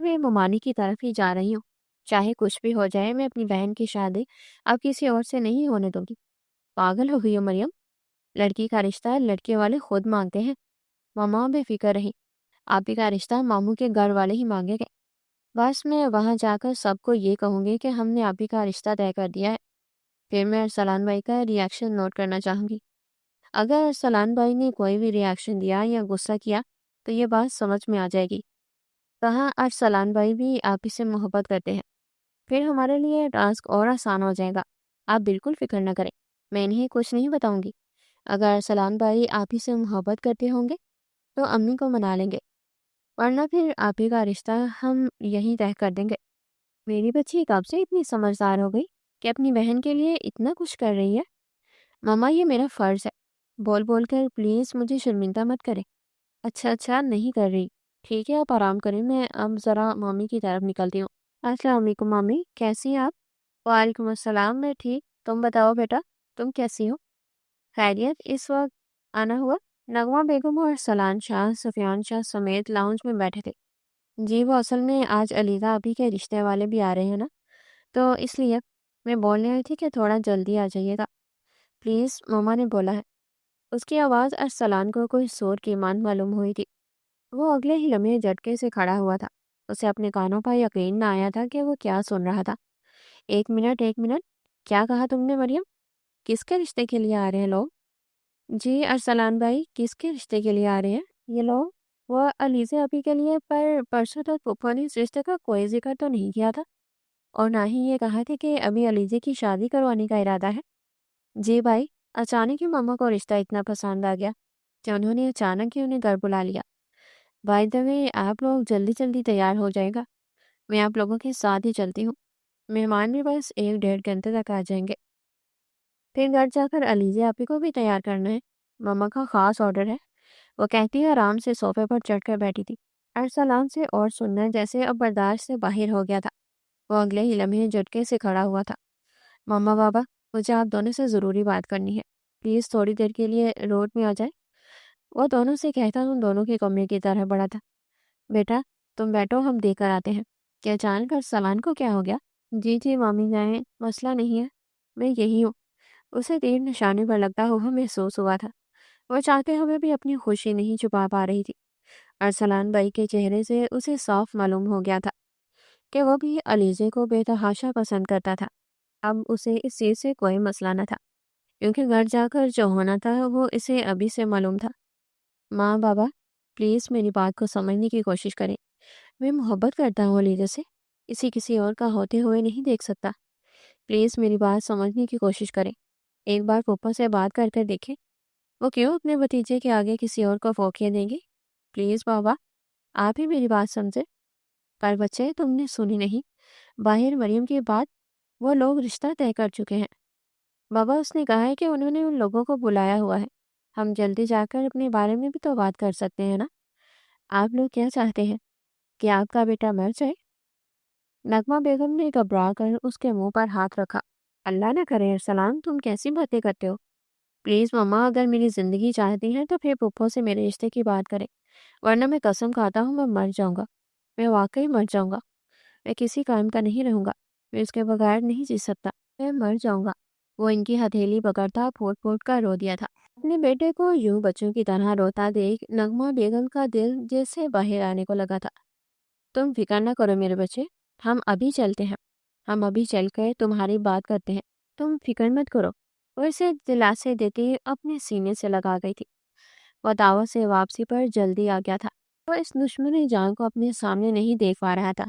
Speaker 1: میں ممانی کی طرف ہی جا رہی ہوں، چاہے کچھ بھی ہو جائے، میں اپنی بہن کی شادی اب کسی اور سے نہیں ہونے دوں گی۔ پاگل ہو گئی ہو مریم، لڑکی کا رشتہ لڑکے والے خود مانگتے ہیں۔ ماما بے فکر رہی، آپ ہی کا رشتہ ماموں کے گھر والے ہی مانگے گے، بس میں وہاں جا کر سب کو یہ کہوں گی کہ ہم نے آپ ہی کا رشتہ طے کر دیا ہے۔ پھر میں ارسلان بھائی کا ریاکشن نوٹ کرنا چاہوں گی۔ اگر ارسلان بھائی نے کوئی بھی ریاکشن دیا یا غصہ کیا تو یہ بات سمجھ میں آ جائے گی، کہاں ارسلان بھائی بھی آپ ہی سے محبت کرتے ہیں، پھر ہمارے لیے ٹاسک اور آسان ہو جائے گا۔ آپ بالکل فکر نہ کریں، میں انہیں کچھ نہیں بتاؤں گی۔ اگر ارسلان بھائی آپ ہی سے محبت کرتے ہوں گے تو امی کو منا لیں گے، ورنہ پھر آپ ہی کا رشتہ ہم یہیں طے کر دیں گے۔ میری بچی کب سے اتنی سمجھدار ہو گئی کہ اپنی بہن کے لیے اتنا کچھ کر رہی ہے؟ ماما، یہ میرا فرض ہے، بول بول کر پلیز مجھے شرمندہ مت کریں۔ اچھا اچھا، نہیں کر رہی، ٹھیک ہے آپ آرام کریں، میں اب ذرا مامی کی طرف نکلتی ہوں۔ السلام علیکم مامی، کیسی ہیں آپ؟ وعلیکم السلام، میں ٹھیک، تم بتاؤ بیٹا، تم کیسی ہو؟ خیریت؟ اس وقت آنا ہوا؟ نغمہ بیگم اور سلان شاہ سفیان شاہ سمیت لاؤنج میں بیٹھے تھے۔ جی، وہ اصل میں آج علیزہ ابھی کے رشتے والے بھی آ رہے ہیں نا، تو اس لیے میں بولنے آئی تھی کہ تھوڑا جلدی آ جائیے گا پلیز، ماما نے بولا ہے۔ اس کی آواز ارسلان کو کوئی سور کی مان معلوم ہوئی تھی۔ وہ اگلے ہی لمحے جھٹکے سے کھڑا ہوا تھا، اسے اپنے کانوں پر یقین نہ آیا تھا کہ وہ کیا سن رہا تھا۔ ایک منٹ ایک منٹ، کیا کہا تم نے مریم؟ کس کے رشتے کے لیے آ رہے ہیں لوگ؟ جی ارسلان بھائی، کس کے رشتے کے لیے آ رہے ہیں یہ لوگ؟ وہ علیزے ابھی کے لیے، پر پرسوں تک پھپھو نے اس رشتے کا کوئی ذکر تو نہیں کیا تھا، اور نہ ہی یہ کہا تھا کہ ابھی علیزے کی شادی کروانے کا ارادہ ہے۔ जी भाई, अचानक ही मम्मा को रिश्ता इतना पसंद आ गया कि उन्होंने अचानक ही उन्हें घर बुला लिया। बाय द वे, आप लोग जल्दी जल्दी तैयार हो जाएगा। मैं आप लोगों के साथ ही चलती हूँ। मेहमान भी बस 1 डेढ़ घंटे तक आ जाएंगे। फिर घर जाकर अलीज़ा आपी को भी तैयार करना है। मम्मा का खास ऑर्डर है। वो कहती है आराम से सोफे पर चढ़कर बैठी थी। अरसलान से और सुनना जैसे अब बर्दाश्त से बाहर हो गया था। वो अगले ही लम्हे झटके से खड़ा हुआ था। मम्मा पापा, मुझे आप दोनों से ज़रूरी बात करनी है। प्लीज़ थोड़ी देर के लिए रोड में आ जाए। वो दोनों से कहता उन दोनों के कमरे की तरह बड़ा था। बेटा, तुम बैठो, हम देकर आते हैं। क्या अचानक अरसलान को क्या हो गया? जी जी मामी जाए, मसला नहीं है। मैं यही हूँ। उसे तीर निशाने पर लगता हुआ महसूस हुआ था। वह चाहते हुए भी अपनी खुशी नहीं छुपा पा रही थी। अरसलान भाई के चेहरे से उसे साफ मालूम हो गया था कि वह भी अलीजे को बेतहाशा पसंद करता था। अब उसे इस चीज़ से कोई मसला न था, क्योंकि घर जाकर जो होना था वो इसे अभी से मालूम था। माँ बाबा, प्लीज़ मेरी बात को समझने की कोशिश करें। मैं मोहब्बत करता हूँ अलीजा से। इसी किसी और का होते हुए नहीं देख सकता। प्लीज़ मेरी बात समझने की कोशिश करें। एक बार पप्पा से बात कर कर देखें। वो क्यों अपने भतीजे के आगे किसी और को फोकिया देंगे? प्लीज़ बाबा, आप ही मेरी बात समझे। पर बच्चे, तुमने सुनी नहीं। बाहिर मरियम की बात, वो लोग रिश्ता तय कर चुके हैं। बाबा, उसने कहा है कि उन्होंने उन लोगों को बुलाया हुआ है। हम जल्दी जाकर अपने बारे में भी तो बात कर सकते हैं ना। आप लोग क्या चाहते हैं कि आपका बेटा मर जाए? नगमा बेगम ने घबरा कर उसके मुंह पर हाथ रखा। अल्लाह न करे अरसलान, तुम कैसी बातें करते हो? प्लीज़ मम्मा, अगर मेरी ज़िंदगी चाहती हैं तो फिर पप्पो से मेरे रिश्ते की बात करें, वरना मैं कसम खाता हूँ मैं मर जाऊंगा। मैं वाकई मर जाऊंगा। मैं किसी काम का नहीं रहूंगा। मैं उसके बगैर नहीं जी सकता। मैं मर जाऊंगा। वो इनकी हथेली पकड़ता फूट फूट कर रो दिया था। अपने बेटे को यूं बच्चों की तरह रोता देख नगमा बेगम का दिल जैसे बाहर आने को लगा था। तुम फिक्र न करो मेरे बच्चे, हम अभी चलते हैं। हम अभी चलकर तुम्हारी बात करते हैं। तुम फिक्र मत करो। वो इसे दिलासे देती अपने सीने से लगा गई थी। वह दावत से वापसी पर जल्दी आ गया था। वो इस दुश्मनी जान को अपने सामने नहीं देख पा रहा था।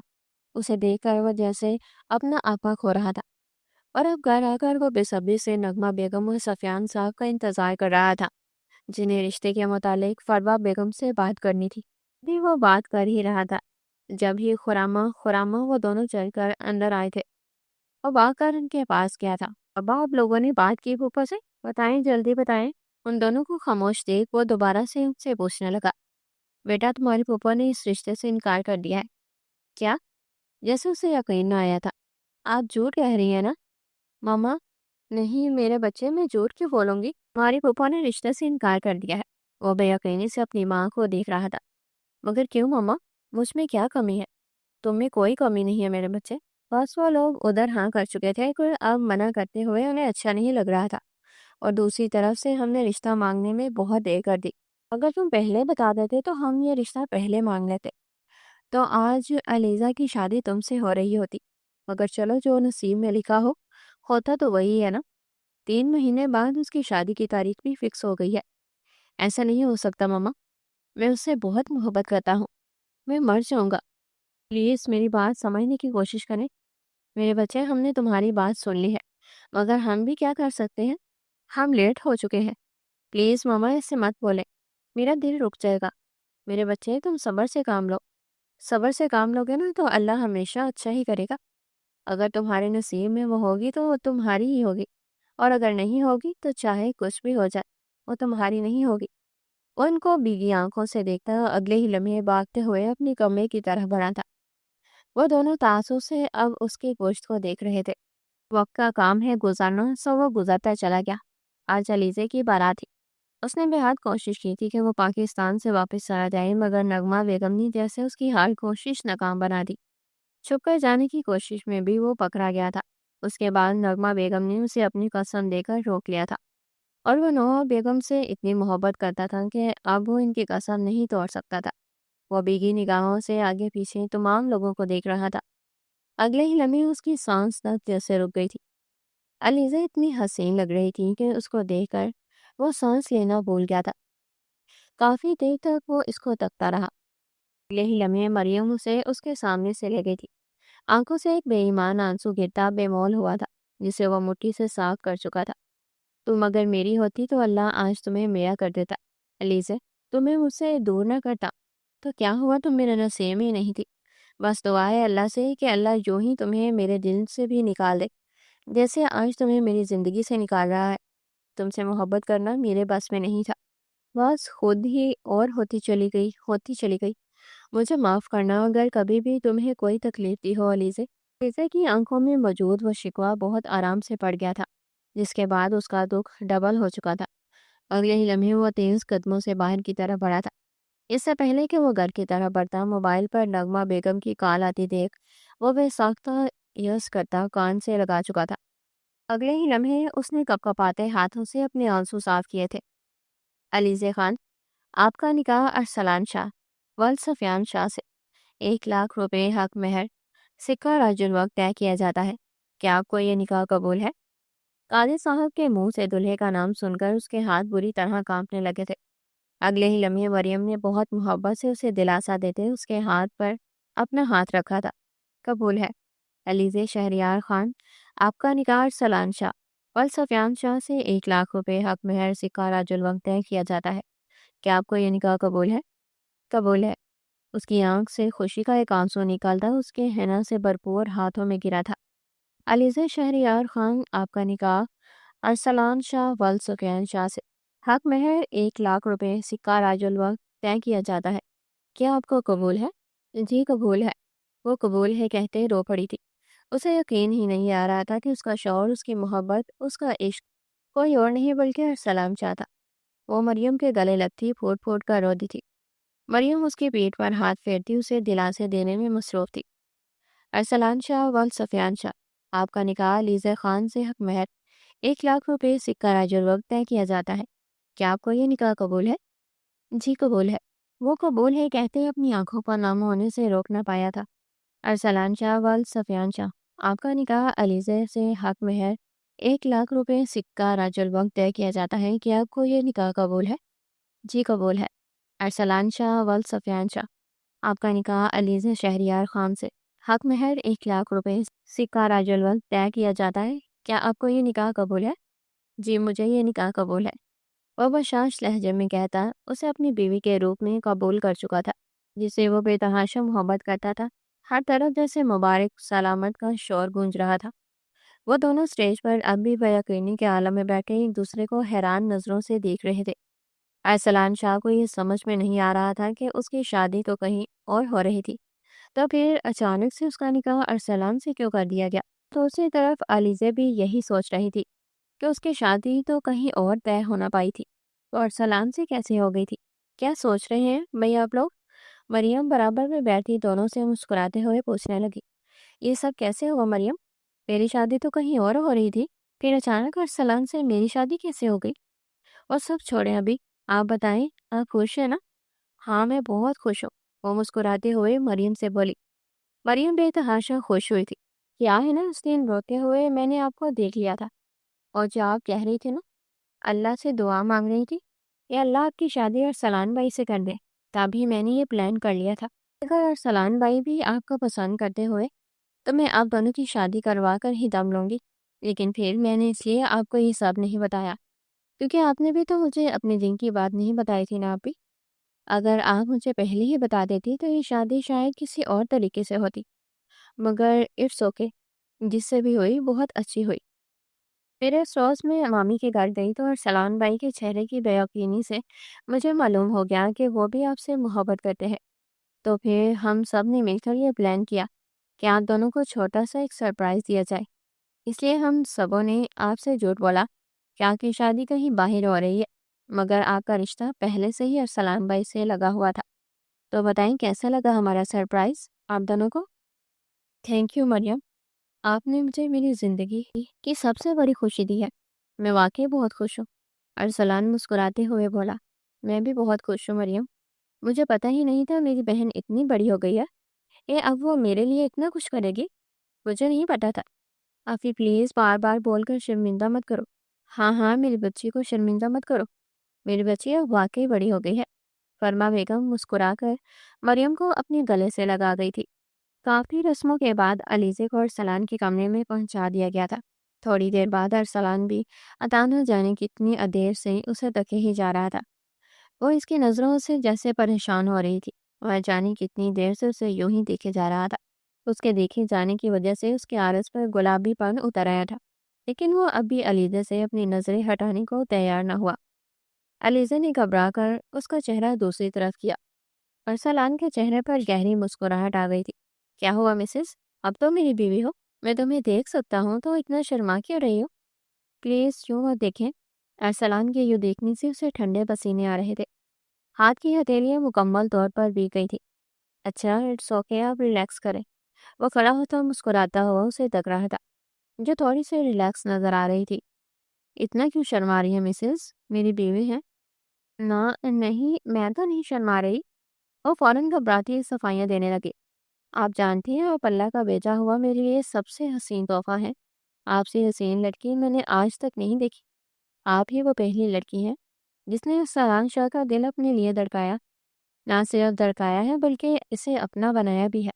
Speaker 1: उसे देखकर वह जैसे अपना आपा खो रहा था। और अब घर आकर वो बेसब्री से नगमा बेगम और सफियान साहब का इंतजार कर रहा था, जिन्हें रिश्ते के मुतालिक फरवा बेगम से बात करनी थी। भी वो बात कर ही रहा था जब ही खुरामा खुरामा वो दोनों चलकर अंदर आए थे। और आकर उनके पास गया था। अब्बा, आप लोगों ने बात की फूफा से? बताएं, जल्दी बताएं। उन दोनों को खामोश देख वो दोबारा से उनसे पूछने लगा। बेटा, तुम्हारे फूफा ने इस रिश्ते से इनकार कर दिया है। क्या? जैसे उसे यकीन न आया था। आप झूठ कह रही हैं ना? मामा, नहीं मेरे बच्चे, मैं झूठ क्यों बोलूंगी? तुम्हारी फूफा ने रिश्ते से इनकार कर दिया है। वो बेयकीनी से अपनी माँ को देख रहा था। मगर क्यों मामा? मुझ में क्या कमी है? तुम में कोई कमी नहीं है मेरे बच्चे। बस वो लोग उधर हाँ कर चुके थे, कोई अब मना करते हुए उन्हें अच्छा नहीं लग रहा था। और दूसरी तरफ से हमने रिश्ता मांगने में बहुत देर कर दी। अगर तुम पहले बता देते तो हम ये रिश्ता पहले मांग लेते। तो आज अलीजा की शादी तुमसे हो रही होती। मगर चलो, जो नसीब में लिखा हो होता तो वही है ना। 3 महीने बाद उसकी शादी की तारीख भी फिक्स हो गई है। ऐसा नहीं हो सकता मामा। मैं उससे बहुत मोहब्बत करता हूँ। मैं मर जाऊंगा। प्लीज़ मेरी बात समझने की कोशिश करें। मेरे बच्चे, हमने तुम्हारी बात सुन ली है, मगर हम भी क्या कर सकते हैं? हम लेट हो चुके हैं। प्लीज़ मामा, ऐसे मत बोले। मेरा दिल रुक जाएगा। मेरे बच्चे, तुम सब्र से काम लो। सब्र से काम लोगे ना तो अल्लाह हमेशा अच्छा ही करेगा। अगर तुम्हारे नसीब में वो होगी तो वो तुम्हारी ही होगी, और अगर नहीं होगी तो चाहे कुछ भी हो जाए, वो तुम्हारी नहीं होगी। वो उनको भीगी आंखों से देखता अगले ही लम्हे भागते हुए अपने कमरे की तरफ बढ़ा था। वो दोनों तासुब से अब उसके गोश्त को देख रहे थे। वक्त का काम है गुजारना, सो वो गुजरता चला गया। आज अलीजे की बारात थी। उसने बेहद कोशिश की थी कि वो पाकिस्तान से वापस चला जाए, मगर नगमा बेगम ने जैसे उसकी हर कोशिश नाकाम बना दी। छुप कर जाने की कोशिश में भी वो पकड़ा गया था। उसके बाद नगमा बेगम ने उसे अपनी कसम देकर रोक लिया था। और वो नोहा बेगम से इतनी मोहब्बत करता था कि अब वो इनकी कसम नहीं तोड़ सकता था। वो भीगी निगाहों से आगे पीछे तमाम लोगों को देख रहा था। अगले ही लम्हे उसकी सांस तक जैसे रुक गई थी। अलीजा इतनी हसीन लग रही थी कि उसको देखकर वो सांस लेना भूल गया था। काफी देर तक वो इसको तकता रहा। अगले ही लम्हे मरियम उसे उसके सामने से ले गई थी। आंखों से एक बेईमान आंसू गिरता बेमौल हुआ था, जिसे वह मुट्ठी से साफ कर चुका था। تم اگر میری ہوتی تو اللہ آج تمہیں میرا کر دیتا۔ علیزے، تمہیں مجھ سے دور نہ کرتا تو کیا ہوا، تم میرے نصیب میں نہیں تھی۔ بس دعا ہے اللہ سے کہ اللہ یوں ہی تمہیں میرے دل سے بھی نکال دے جیسے آج تمہیں میری زندگی سے نکال رہا ہے۔ تم سے محبت کرنا میرے بس میں نہیں تھا، بس خود ہی اور ہوتی چلی گئی۔ مجھے معاف کرنا اگر کبھی بھی تمہیں کوئی تکلیف دی ہو علیزے۔ علیزے کی آنکھوں میں موجود وہ شکوہ بہت آرام سے پڑ گیا تھا، جس کے بعد اس کا دکھ ڈبل ہو چکا تھا۔ اگلے ہی لمحے وہ تیز قدموں سے باہر کی طرف بڑھا تھا۔ اس سے پہلے کہ وہ گھر کی طرف بڑھتا، موبائل پر نغمہ بیگم کی کال آتی دیکھ وہ بے ساختہ یس کرتا کان سے لگا چکا تھا۔ اگلے ہی لمحے اس نے کپ کپاتے ہاتھوں سے اپنے آنسو صاف کیے تھے۔ علیزے خان، آپ کا نکاح ارسلان شاہ ول سفیان شاہ سے 1 لاکھ روپے حق مہر سکہ راج الوقت طے کیا جاتا ہے۔ کیا آپ کو یہ نکاح قبول ہے؟ قاضی صاحب کے منہ سے دلہے کا نام سن کر اس کے ہاتھ بری طرح کانپنے لگے تھے۔ اگلے ہی لمحے مریم نے بہت محبت سے اسے دلاسا دیتے اس کے ہاتھ پر اپنا ہاتھ رکھا تھا۔ قبول ہے علیزے شہریار خان، آپ کا نکاح ارسلان شاہ ول سفیان شاہ سے 1 لاکھ روپے حق مہر سکہ راج الوقت طے کیا جاتا ہے۔ کیا آپ کو یہ نکاح قبول ہے؟ قبول ہے۔ اس کی آنکھ سے خوشی کا ایک آنسو نکالتا اس کے حنا سے بھرپور ہاتھوں میں گرا تھا۔ علیزے شہریار خان، آپ کا نکاح ارسلان شاہ ول سفیان شاہ سے حق مہر 1 لاکھ روپے سکہ راج الوقت طے کیا جاتا ہے۔ کیا آپ کو قبول ہے؟ جی قبول ہے۔ وہ قبول ہے کہتے رو پڑی تھی۔ اسے یقین ہی نہیں آ رہا تھا کہ اس کا شوہر، اس کی محبت، اس کا عشق کوئی اور نہیں بلکہ ارسلان شاہ تھا۔ وہ مریم کے گلے لگتی پھوٹ پھوٹ کر روتی تھی۔ مریم اس کے پیٹ پر ہاتھ پھیرتی اسے دلاسے دینے میں مصروف تھی۔ ارسلان شاہ ول سفیان شاہ، آپ کا نکاح علیزے خان سے حق مہر 1 لاکھ روپے سکہ راج الوقت طے کیا جاتا ہے۔ کیا آپ کو یہ نکاح قبول ہے؟ جی قبول ہے۔ وہ قبول ہے کہتے اپنی آنکھوں پر نم ہونے سے روک نہ پایا تھا۔ ارسلان شاہ ول سفیان شاہ، آپ کا نکاح علیزے سے حق مہر 1 لاکھ روپے سکہ راج الوقت طے کیا جاتا ہے۔ کیا آپ کو یہ نکاح قبول ہے؟ جی قبول ہے۔ ارسلان شاہ ول سفیان شاہ، آپ کا نکاح علیزے شہریار خان سے حق مہر 1 لاکھ روپے سکہ راج الوقت طے کیا جاتا ہے۔ کیا آپ کو یہ نکاح قبول ہے؟ جی مجھے یہ نکاح قبول ہے۔ وہ بشاش لہجے میں کہتا اسے اپنی بیوی کے روپ میں قبول کر چکا تھا، جس سے وہ بے تحاشا محبت کرتا تھا۔ ہر طرف جیسے مبارک سلامت کا شور گونج رہا تھا۔ وہ دونوں سٹیج پر اب بھی بے یقینی کے عالم میں بیٹھے ایک دوسرے کو حیران نظروں سے دیکھ رہے تھے۔ ارسلان شاہ کو یہ سمجھ میں نہیں آ رہا تھا کہ اس کی شادی تو کہیں اور ہو رہی تھی، تو پھر اچانک سے اس کا نکاح ارسلان سے کیوں کر دیا گیا۔ دوسری طرف علیزے بھی یہی سوچ رہی تھی کہ اس کی شادی تو کہیں اور طے ہونا پائی تھی، تو ارسلان سے کیسے ہو گئی تھی۔ کیا سوچ رہے ہیں بھئی آپ لوگ؟ مریم برابر میں بیٹھی دونوں سے مسکراتے ہوئے پوچھنے لگی۔ یہ سب کیسے ہوا مریم؟ میری شادی تو کہیں اور ہو رہی تھی، پھر اچانک ارسلان سے میری شادی کیسے ہو گئی؟ اور سب چھوڑیں ابھی، آپ بتائیں آپ خوش ہیں نا؟ ہاں میں بہت خوش ہوں، وہ مسکراتے ہوئے مریم سے بولی۔ مریم بے تحاشا خوش ہوئی تھی۔ کیا ہے نا، اس دن روتے ہوئے میں نے آپ کو دیکھ لیا تھا، اور جو آپ کہہ رہی تھی نا، اللہ سے دعا مانگ رہی تھی کہ اللہ آپ کی شادی ارسلان بھائی سے کر دے، تبھی میں نے یہ پلان کر لیا تھا۔ اگر ارسلان بھائی بھی آپ کو پسند کرتے ہوئے تو میں آپ دونوں کی شادی کروا کر ہی دم لوں گی، لیکن پھر میں نے اس لیے آپ کو یہ سب نہیں بتایا کیونکہ آپ نے بھی تو مجھے اپنے دن کی بات نہیں بتائی تھی نا آپ بھی۔ اگر آپ مجھے پہلے ہی بتا دیتی تو یہ شادی شاید کسی اور طریقے سے ہوتی، مگر اٹس اوکے، جس سے بھی ہوئی بہت اچھی ہوئی۔ میرے اس روز میں مامی کے گھر گئی تو ارسلان بھائی کے چہرے کی بے یقینی سے مجھے معلوم ہو گیا کہ وہ بھی آپ سے محبت کرتے ہیں۔ تو پھر ہم سب نے مل کر یہ پلان کیا کہ آپ دونوں کو چھوٹا سا ایک سرپرائز دیا جائے۔ اس لیے ہم سبوں نے آپ سے جھوٹ بولا کہ آپ کی شادی کہیں باہر ہو رہی ہے، مگر آپ کا رشتہ پہلے سے ہی ارسلان بھائی سے لگا ہوا تھا۔ تو بتائیں کیسا لگا ہمارا سرپرائز آپ دونوں کو؟ تھینک یو مریم، آپ نے مجھے میری زندگی کی سب سے بڑی خوشی دی ہے۔ میں واقعی بہت خوش ہوں، ارسلان مسکراتے ہوئے بولا۔ میں بھی بہت خوش ہوں مریم، مجھے پتہ ہی نہیں تھا میری بہن اتنی بڑی ہو گئی ہے، اب وہ میرے لیے اتنا کچھ کرے گی، مجھے نہیں پتا تھا۔ آفی پلیز بار بار بول کر شرمندہ مت کرو۔ ہاں ہاں، میری بچی کو شرمندہ مت کرو، میری بچی اب واقعی بڑی ہو گئی ہے۔ فرما بیگم مسکرا کر مریم کو اپنے گلے سے لگا گئی تھی۔ کافی رسموں کے بعد علیزے کو ارسلان کے کمرے میں پہنچا دیا گیا تھا۔ थोड़ी देर बाद अरसलान भी अता न जाने कितनी देर से उसे तके ही जा रहा था। वो इसकी नज़रों से जैसे परेशान हो रही थी। वह जाने कितनी देर से उसे यूं ही देखे जा रहा था। उसके देखे जाने की वजह से उसके आरस पर गुलाबीपन उतर आया था, लेकिन वो अब भी अलीज़ा से अपनी नज़रें हटाने को तैयार न हुआ। अलीज़ा ने घबरा कर उसका चेहरा दूसरी तरफ किया। अरसलान के चेहरे पर गहरी मुस्कुराहट आ गई थी। क्या हुआ मिसेस? अब तो मेरी बीवी हो, मैं तुम्हें देख सकता हूँ, तो इतना शर्मा क्यों रही हो? प्लीज़ यूँ मत देखें। अरसलान के यूँ देखने से उसे ठंडे पसीने आ रहे थे। हाथ की हथेलियां मुकम्मल तौर पर भीग गई थी। अच्छा, इट्स ओके, आप रिलैक्स करें। वो खड़ा होता मुस्कुराता हुआ उसे तक रहा था, जो थोड़ी सी रिलैक्स नजर आ रही थी। इतना क्यों शर्मा रही है मिसेस? मेरी बीवी है ना। नहीं, मैं तो नहीं शर्मा रही। वो फौरन घबराती सफाइयां देने लगी। आप जानती हैं, आप अल्लाह का भेजा हुआ मेरे लिए सबसे हसीन तोहफा है। आपसे हसीन लड़की मैंने आज तक नहीं देखी। आप ही वो पहली लड़की है जिसने सलान शाह का दिल अपने लिए धड़काया। ना सिर्फ धड़काया है, बल्कि इसे अपना बनाया भी है।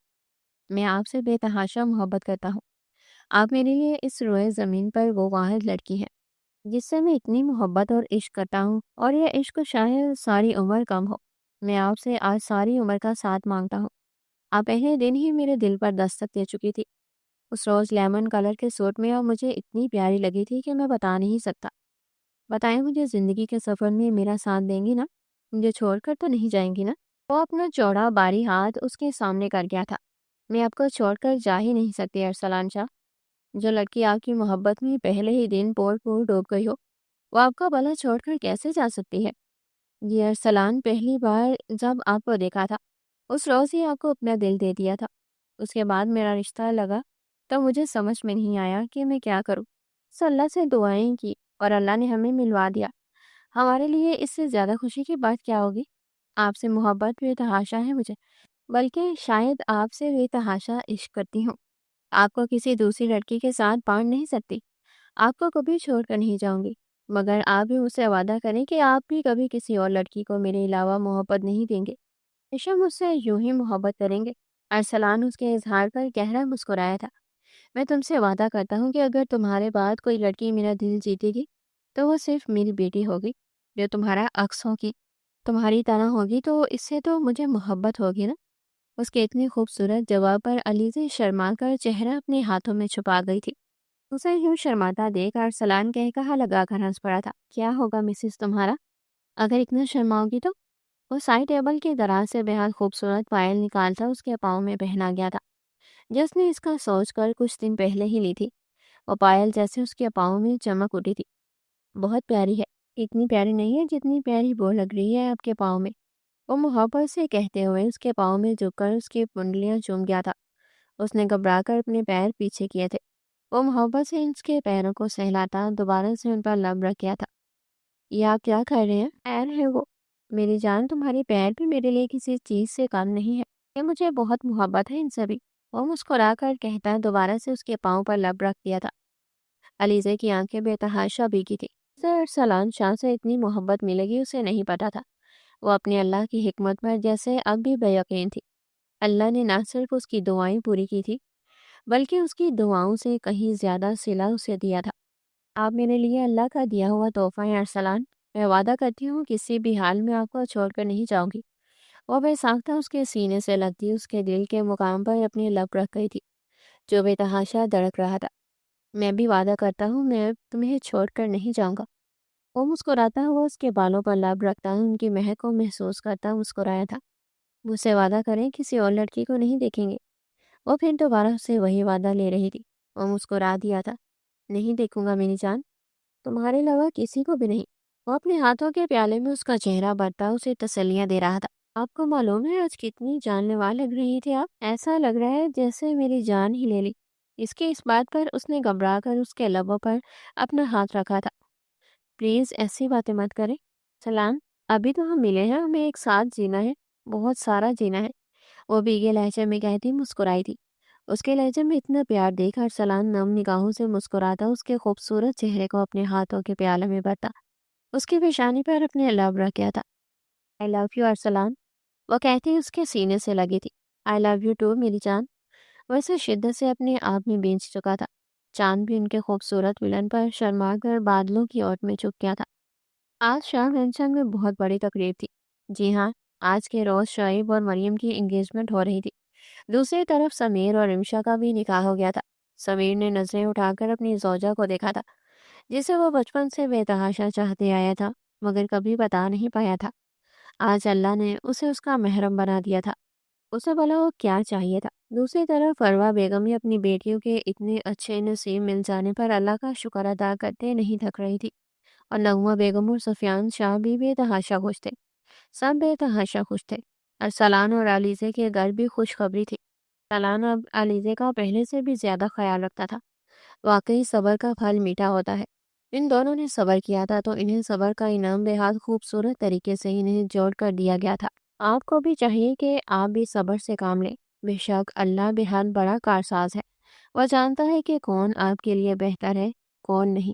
Speaker 1: मैं आपसे बेतहाशा मोहब्बत करता हूँ। आप मेरे लिए इस रोए ज़मीन पर वो वाहिद लड़की है जिससे मैं इतनी मोहब्बत और इश्क करता हूँ, और यह इश्क शायद सारी उम्र कम हो। मैं आपसे आज सारी उम्र का साथ मांगता हूँ। आप पहले दिन ही मेरे दिल पर दस्तक दे चुकी थी। उस रोज़ लेमन कलर के सूट में आप मुझे इतनी प्यारी लगी थी कि मैं बता नहीं सकता। बताएं, मुझे ज़िंदगी के सफ़र में मेरा साथ देंगी ना? मुझे छोड़कर तो नहीं जाएंगी ना? वो अपना चौड़ा बारी हाथ उसके सामने कर गया था। मैं आपको छोड़कर जा ही नहीं सकती अरसलान शाह। जो लड़की आपकी मोहब्बत में पहले ही दिन पोर पोर डूब गई हो, वो आपका भला छोड़कर कैसे जा सकती है? ये अरसलान, पहली बार जब आपको देखा था उस रोज़ ही आपको अपना दिल दे दिया था। उसके बाद मेरा रिश्ता लगा तो मुझे समझ में नहीं आया कि मैं क्या करूं। बस अल्लाह से दुआएं की और अल्लाह ने हमें मिलवा दिया। हमारे लिए इससे ज़्यादा खुशी की बात क्या होगी? आपसे मोहब्बत बेतहाशा है मुझे, बल्कि शायद आपसे बेतहाशा इश्क करती हूँ। आपको किसी दूसरी लड़की के साथ बांट नहीं सकती। आपको कभी छोड़कर नहीं जाऊंगी, मगर आप भी मुझसे वादा करें कि आप भी कभी किसी और लड़की को मेरे अलावा मोहब्बत नहीं देंगे। हमेशा मुझसे यूं ही मोहब्बत करेंगे। अरसलान उसके इजहार पर गहरा मुस्कुराया था। मैं तुमसे वादा करता हूँ कि अगर तुम्हारे बाद कोई लड़की मेरा दिल जीतेगी, तो वो सिर्फ मेरी बेटी होगी, जो तुम्हारा अक्स होगी, तुम्हारी तरह होगी। तो इससे तो मुझे मोहब्बत होगी ना? उसके इतने खूबसूरत जवाब पर अलीज़ा शर्मा कर चेहरा अपने हाथों में छुपा गई थी। उसे यूं शर्माता देख अरसलान कहा लगाकर हंस पड़ा था। क्या होगा मिसेस तुम्हारा, अगर इतना शर्माओगी तो? वो साइड टेबल की दराज से बेहद खूबसूरत पायल निकालता उसके पाँव में पहना गया था, जिसने इसका सोच कर कुछ दिन पहले ही ली थी। वो पायल जैसे उसके पाँव में चमक उठी थी। बहुत प्यारी है। इतनी प्यारी नहीं है जितनी प्यारी वो लग रही है आपके पाँव में। वो मोहब्बत से कहते हुए उसके पाँव में झुककर उसकी कुंडलियां चूम गया था। उसने घबराकर अपने पैर पीछे किए थे। वो मोहब्बत से उसके पैरों को सहलाता दोबारा से उन पर लब रख गया था। ये आप क्या कर रहे हैं? पैर है वो। मेरी जान, तुम्हारे पैर भी मेरे लिए किसी चीज से कम नहीं है। ये मुझे बहुत मोहब्बत है इनसे भी। वो मुस्कुराकर कहता दोबारा से उसके पाँव पर लब रख दिया था। अलीज़े की आंखें बेतहाशा भीगी थी। सर सलान शाह से इतनी मोहब्बत मिलेगी उसे नहीं पता था। वो अपने अल्लाह की हिकमत पर जैसे अब भी बेयकीन थी। अल्लाह ने ना सिर्फ उसकी दुआएं पूरी की थी, बल्कि उसकी दुआओं से कहीं ज्यादा सिला उसे दिया था। आप मेरे लिए अल्लाह का दिया हुआ तोहफा है अरसलान। मैं वादा करती हूँ किसी भी हाल में आपको छोड़कर नहीं जाऊंगी। वो बेसाख्ता उसके सीने से लगती उसके दिल के मुकाम पर अपनी लब रख गई थी, जो बेतहाशा धड़क रहा था। मैं भी वादा करता हूँ, मैं तुम्हें छोड़कर नहीं जाऊंगा। वो मुस्कुराता हुआ उसके बालों पर लब रखता उनकी महक को महसूस करता मुस्कुराया था। मुझसे वादा करें किसी और लड़की को नहीं देखेंगे। वो फिर दोबारा उससे वही वादा ले रही थी। वो मुस्कुरा दिया था। नहीं देखूंगा मेरी जान, तुम्हारे अलावा किसी को भी नहीं। वो अपने हाथों के प्याले में उसका चेहरा भरता उसे तसल्लियां दे रहा था। आपको मालूम है आज कितनी जानलेवा लग रही थी आप। ऐसा लग रहा है जैसे मेरी जान ही ले ली। इसके इस बात पर उसने घबरा कर उसके लबों पर अपना हाथ रखा था। प्लीज ऐसी बातें मत करें सलाम। अभी तो हम मिले हैं, हमें एक साथ जीना है, बहुत सारा जीना है। वो भीगे लहजे में कहती मुस्कुराई थी। उसके लहजे में इतना प्यार देख अरसलान नम निगाहों से मुस्कुराता उसके खूबसूरत चेहरे को अपने हाथों के प्याले में भरता, उसकी पेशानी पर अपने लब रख गया था। आई लव यू अरसलान, वो कहती उसके सीने से लगी थी। आई लव यू टू मेरी जान। वैसे शिद्दत से अपने आप में बेच चुका था। چاند بھی ان کے خوبصورت ملن پر شرما کر بادلوں کی اوٹ میں چھپ گیا تھا۔ آج شام مینشن میں بہت بڑی تقریب تھی۔ جی ہاں، آج کے روز شعیب اور مریم کی انگیجمنٹ ہو رہی تھی۔ دوسری طرف سمیر اور رمشا کا بھی نکاح ہو گیا تھا۔ سمیر نے نظریں اٹھا کر اپنی زوجہ کو دیکھا تھا، جسے وہ بچپن سے بے تحاشا چاہتے آیا تھا، مگر کبھی بتا نہیں پایا تھا۔ آج اللہ نے اسے اس کا محرم بنا دیا تھا۔ اسے بھلا وہ کیا چاہیے تھا؟ دوسری طرف فروا بیگم بھی اپنی بیٹیوں کے اتنے اچھے نصیب مل جانے پر اللہ کا شکر ادا کرتے نہیں تھک رہی تھی، اور نغمہ بیگم اور سفیان شاہ بھی بے تحاشا خوش تھے۔ سب بے تحاشا خوش تھے۔ ارسلان اور علیزے کے گھر بھی خوشخبری تھی۔ ارسلان اب علیزے کا پہلے سے بھی زیادہ خیال رکھتا تھا۔ واقعی صبر کا پھل میٹھا ہوتا ہے۔ ان دونوں نے صبر کیا تھا تو انہیں صبر کا انعام بے حد خوبصورت طریقے سے انہیں جوڑ کر دیا گیا تھا۔ آپ کو بھی چاہیے کہ آپ بھی صبر سے کام لیں۔ بے شک اللہ بے حد بڑا کارساز ہے۔ وہ جانتا ہے کہ کون آپ کے لیے بہتر ہے، کون نہیں۔